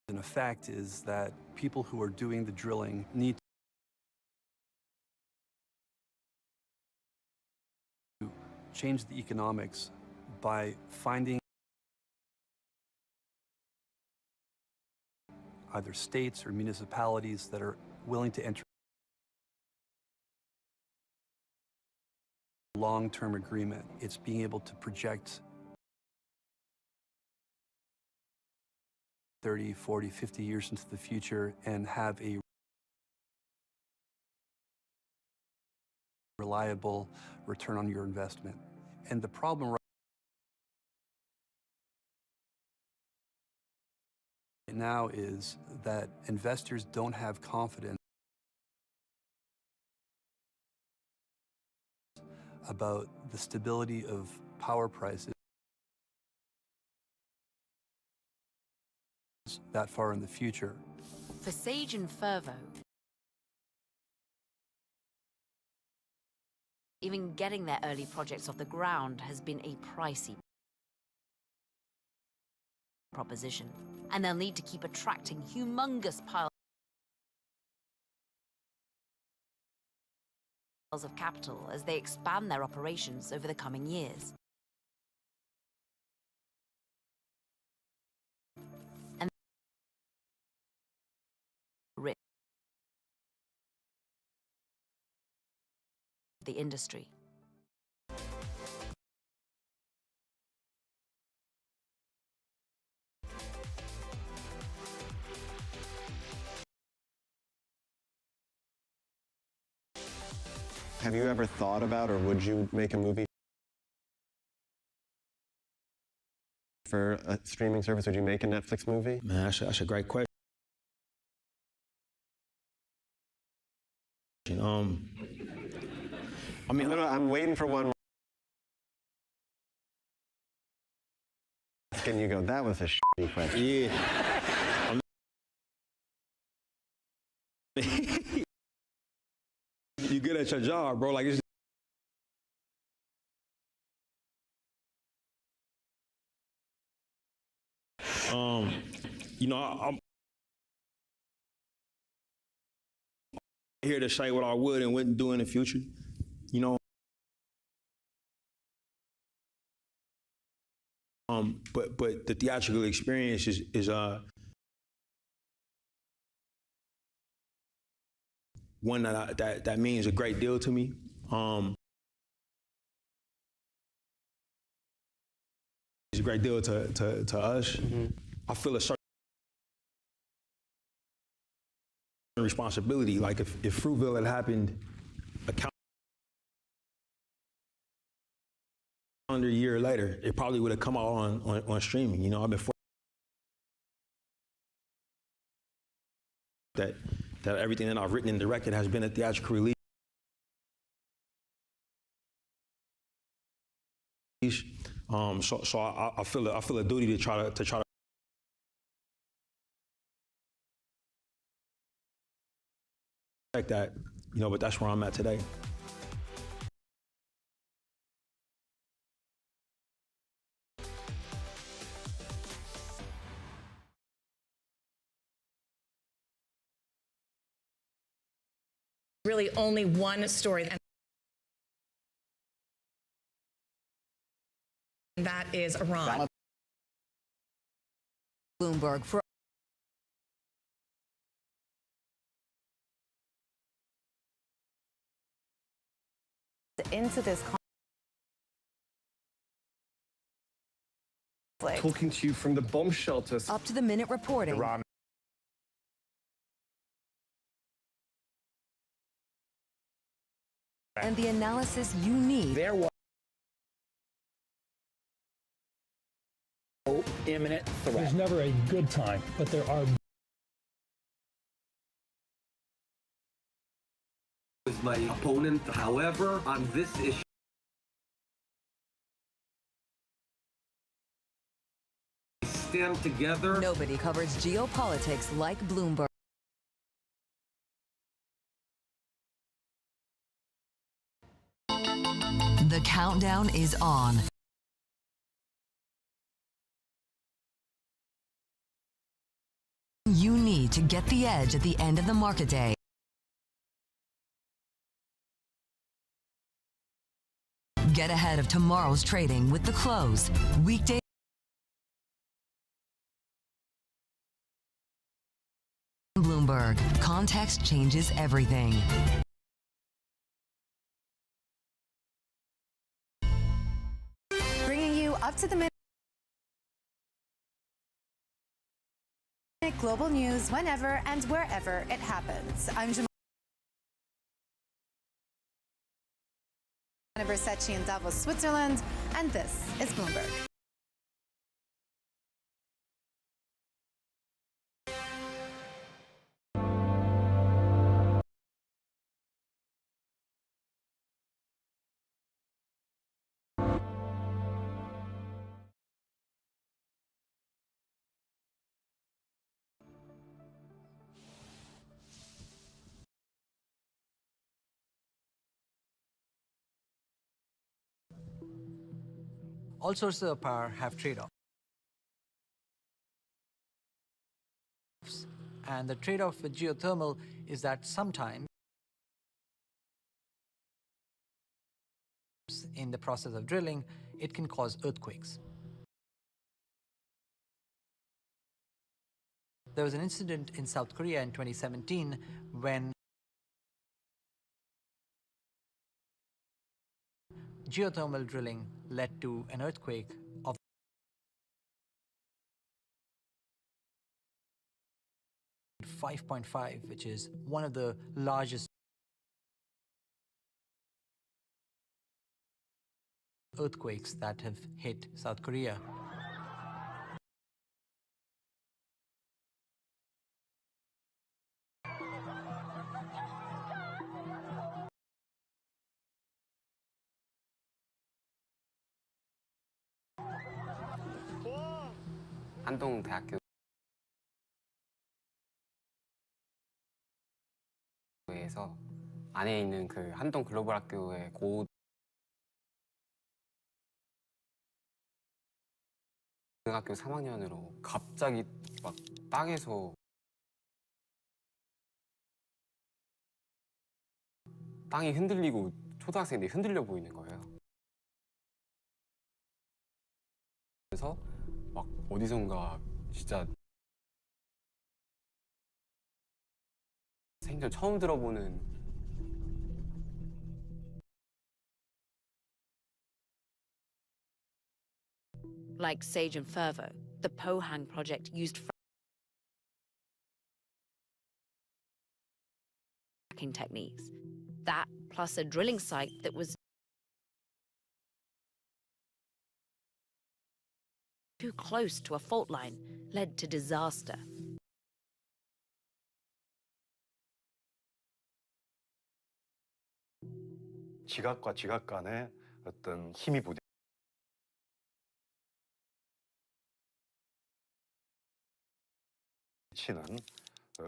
in effect is that people who are doing the drilling need to change the economics by finding either states or municipalities that are willing to enter a long-term agreement. It's being able to project 30, 40, 50 years into the future and have a reliable return on your investment. And the problem right now is that investors don't have confidence about the stability of power prices that far in the future. For Sage and Fervo, even getting their early projects off the ground has been a pricey proposition, and they'll need to keep attracting humongous piles of capital as they expand their operations over the coming years. And the industry. Have you ever thought about, or would you make a movie for a streaming service? Would you make a Netflix movie? Man, that's a great question. I mean, I'm waiting for one. Can you go? That was a shitty question. Yeah. You good at your job, bro? Like it's. You know, I'm here to say what I would and wouldn't do in the future. You know. But the theatrical experience is one that means a great deal to me. It's a great deal to us. Mm-hmm. I feel a certain responsibility. Like if Fruitville had happened a calendar year later, it probably would have come out on streaming. You know, I've been that everything that I've written and directed has been a theatrical release. So I feel a duty to try to like that, you know, but that's where I'm at today. Really only one story, and that is Iran. Bloomberg for into this conflict. Talking to you from the bomb shelters. Up to the minute reporting. Iran. And the analysis you need. There was no imminent threat. There's never a good time, but there are. Was my opponent, however, on this issue. Stand together. Nobody covers geopolitics like Bloomberg. The countdown is on. You need to get the edge at the end of the market day. Get ahead of tomorrow's trading with the close. Weekday. Bloomberg. Context changes everything. Bringing you up to the minute global news whenever and wherever it happens. I'm Jamal Versace in Davos, Switzerland, and this is Bloomberg. All sources of power have trade-offs. And the trade-off with geothermal is that sometimes in the process of drilling, it can cause earthquakes. There was an incident in South Korea in 2017 when geothermal drilling led to an earthquake of 5.5, which is one of the largest earthquakes that have hit South Korea. 한동대학교에서 안에 있는 그 한동 글로벌 학교의 고등학교 3학년으로 갑자기 막 땅에서 땅이 흔들리고 초등학생들이 흔들려 보이는 거예요. 그래서 막 어디선가 진짜 생전 처음 들어보는 Like Sage and Fervo, the Pohang project used fracking techniques. That, plus a drilling site that was too close to a fault line, led to disaster. 지각과 지각 간의 어떤 힘이 부딪히는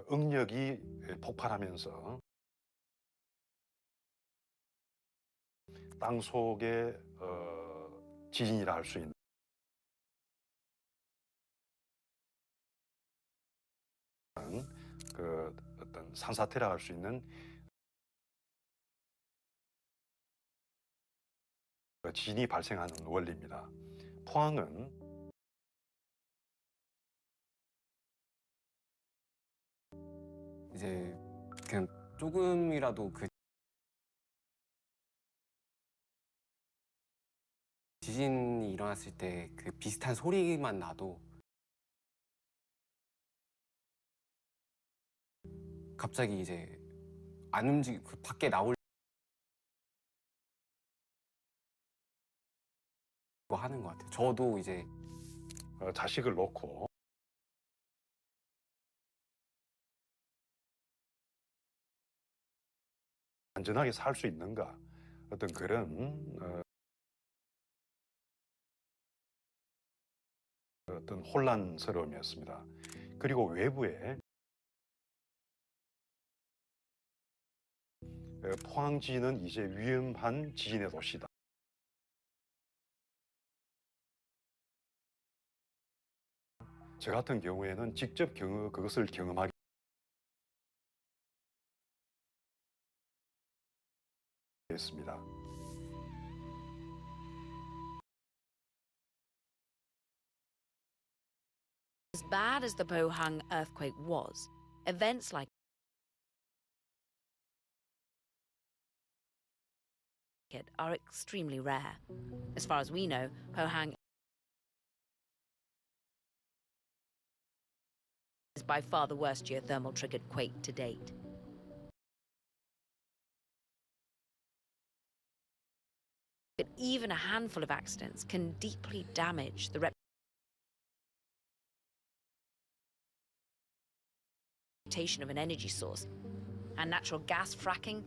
응력이 폭발하면서 땅 속의 지진이라 할 수 있는 그 어떤 산사태라 할 수 있는 지진이 발생하는 원리입니다. 포항은 이제 그냥 조금이라도 그 지진이 일어났을 때 그 비슷한 소리만 나도 갑자기 이제 안 움직이고 그 밖에 나올 하는 것 같아요. 저도 이제 자식을 놓고 안전하게 살 수 있는가 어떤 그런 어떤 혼란스러움이었습니다. 그리고 외부에 포항지는 이제 위험한 지진의 도시다. 저 같은 경우에는 직접 그것을 경험하게 됐습니다. As bad as the Pohang earthquake was, events like it are extremely rare. As far as we know, Pohang is by far the worst geothermal triggered quake to date. But even a handful of accidents can deeply damage the reputation of an energy source, and natural gas fracking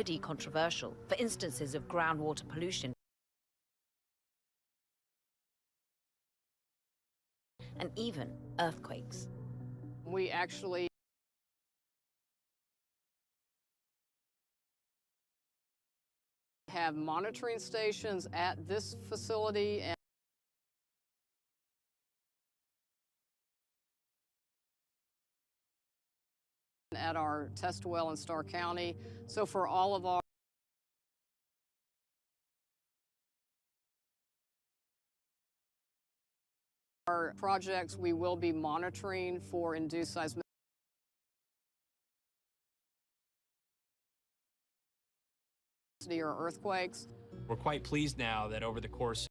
is controversial for instances of groundwater pollution and even earthquakes. We actually have monitoring stations at this facility and at our test well in Starr County. So for all of our projects, we will be monitoring for induced seismicity or earthquakes. We're quite pleased now that over the course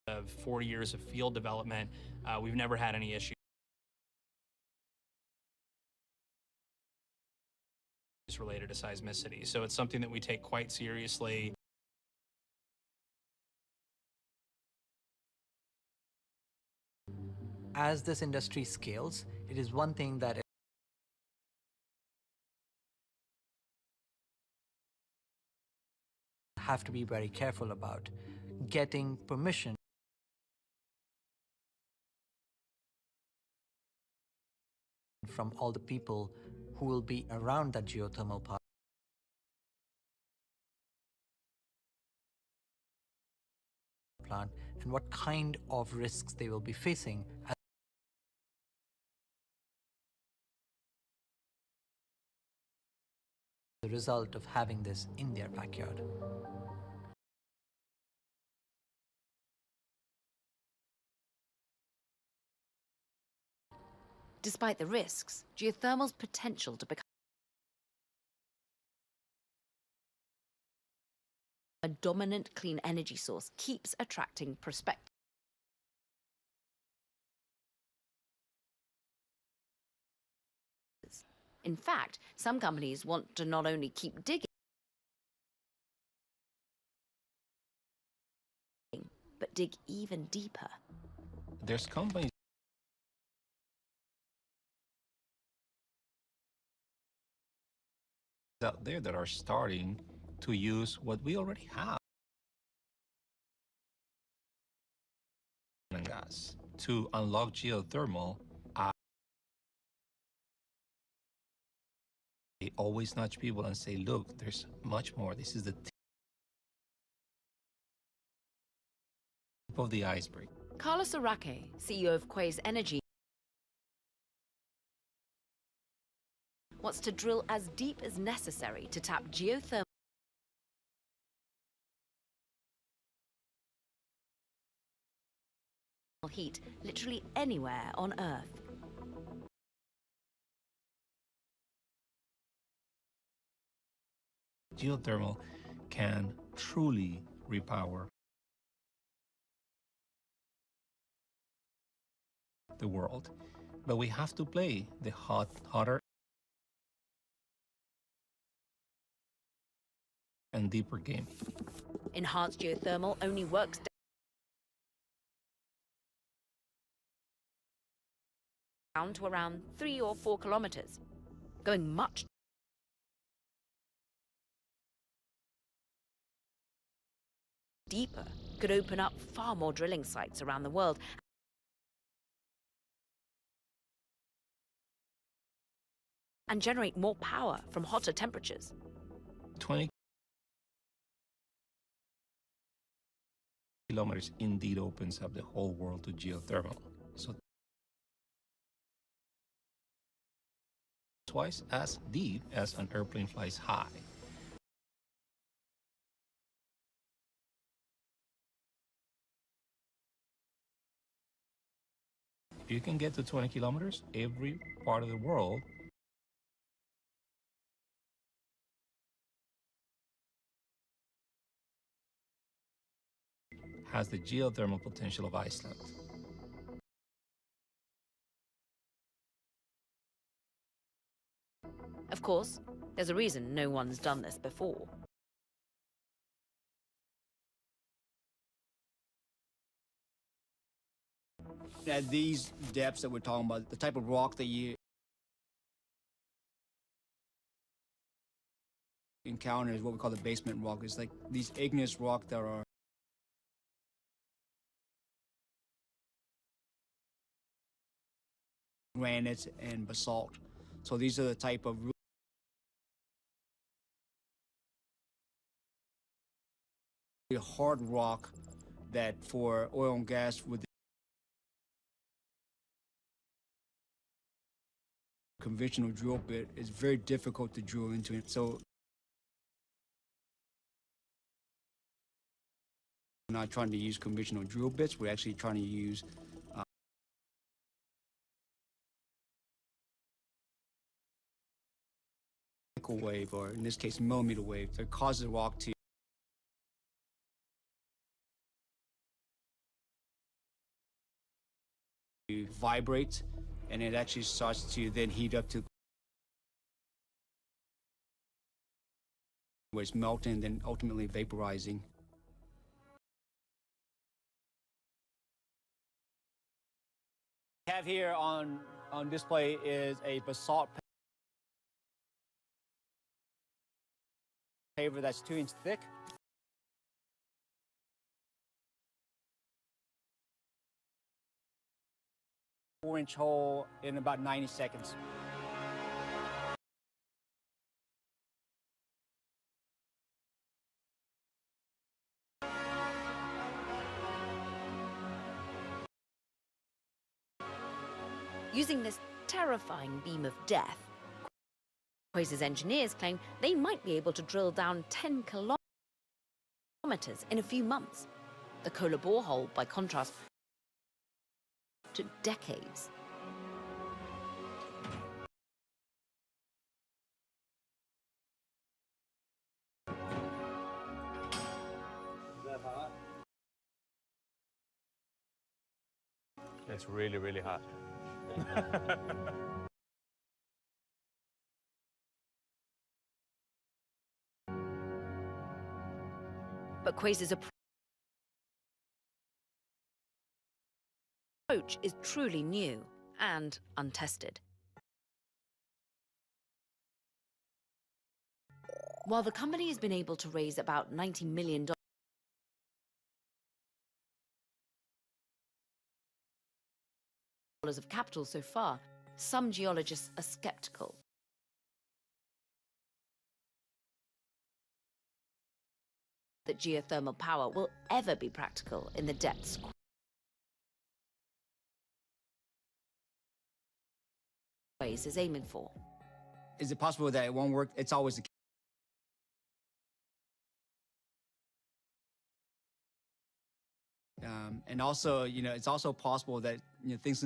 of 40 years of field development, we've never had any issues related to seismicity. So it's something that we take quite seriously. As this industry scales, it is one thing that have to be very careful about getting permission from all the people who will be around that geothermal power plant and what kind of risks they will be facing as a result of having this in their backyard. Despite the risks, geothermal's potential to become a dominant clean energy source keeps attracting prospective. In fact, some companies want to not only keep digging, but dig even deeper. There's companies out there that are starting to use what we already have and gas to unlock geothermal. They always nudge people and say, look, there's much more. This is the tip of the iceberg. Carlos Araque, CEO of Quaise Energy, wants to drill as deep as necessary to tap geothermal heat literally anywhere on Earth. Geothermal can truly repower the world, but we have to play the hotter and deeper game. Enhanced geothermal only works down to around 3 or 4 kilometers, going much deeper could open up far more drilling sites around the world and generate more power from hotter temperatures. 20 kilometers indeed opens up the whole world to geothermal. So twice as deep as an airplane flies high. If you can get to 20 kilometers, every part of the world has the geothermal potential of Iceland. Of course, there's a reason no one's done this before. At these depths that we're talking about, the type of rock that you encounter is what we call the basement rock. It's like these igneous rock that are granite and basalt. So these are the type of really hard rock that for oil and gas with conventional drill bit is very difficult to drill into it. So we're not trying to use conventional drill bits, we're actually trying to use microwave, or in this case millimeter wave, that causes the rock to vibrate, and it actually starts to then heat up to where it's melting and then ultimately vaporizing. What we have here on display is a basalt paver that's 2 inches thick. 4-inch hole in about 90 seconds. Using this terrifying beam of death, Quasar's engineers claim they might be able to drill down 10 kilometers in a few months. The Kola borehole, by contrast, took decades. It's really, really hot. But Quasar's approach is truly new and untested. While the company has been able to raise about $90 million of capital so far, some geologists are skeptical. That geothermal power will ever be practical in the depths Quasar is aiming for. Is it possible that it won't work? It's always the case. And also, it's also possible that things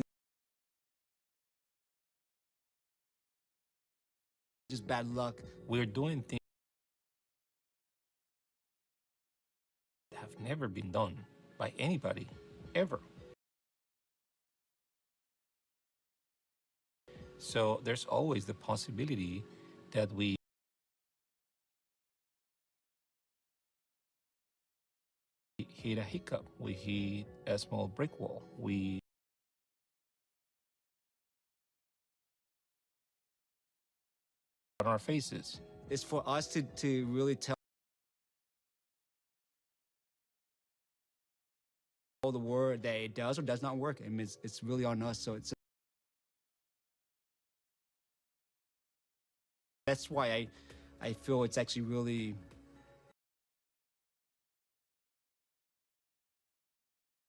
just bad luck. We're doing things that have never been done by anybody, ever. So there's always the possibility that we hit a hiccup, we hit a small brick wall, we on our faces. It's for us to really tell the world that it does or does not work. I mean, it's really on us. So that's why I feel it's actually really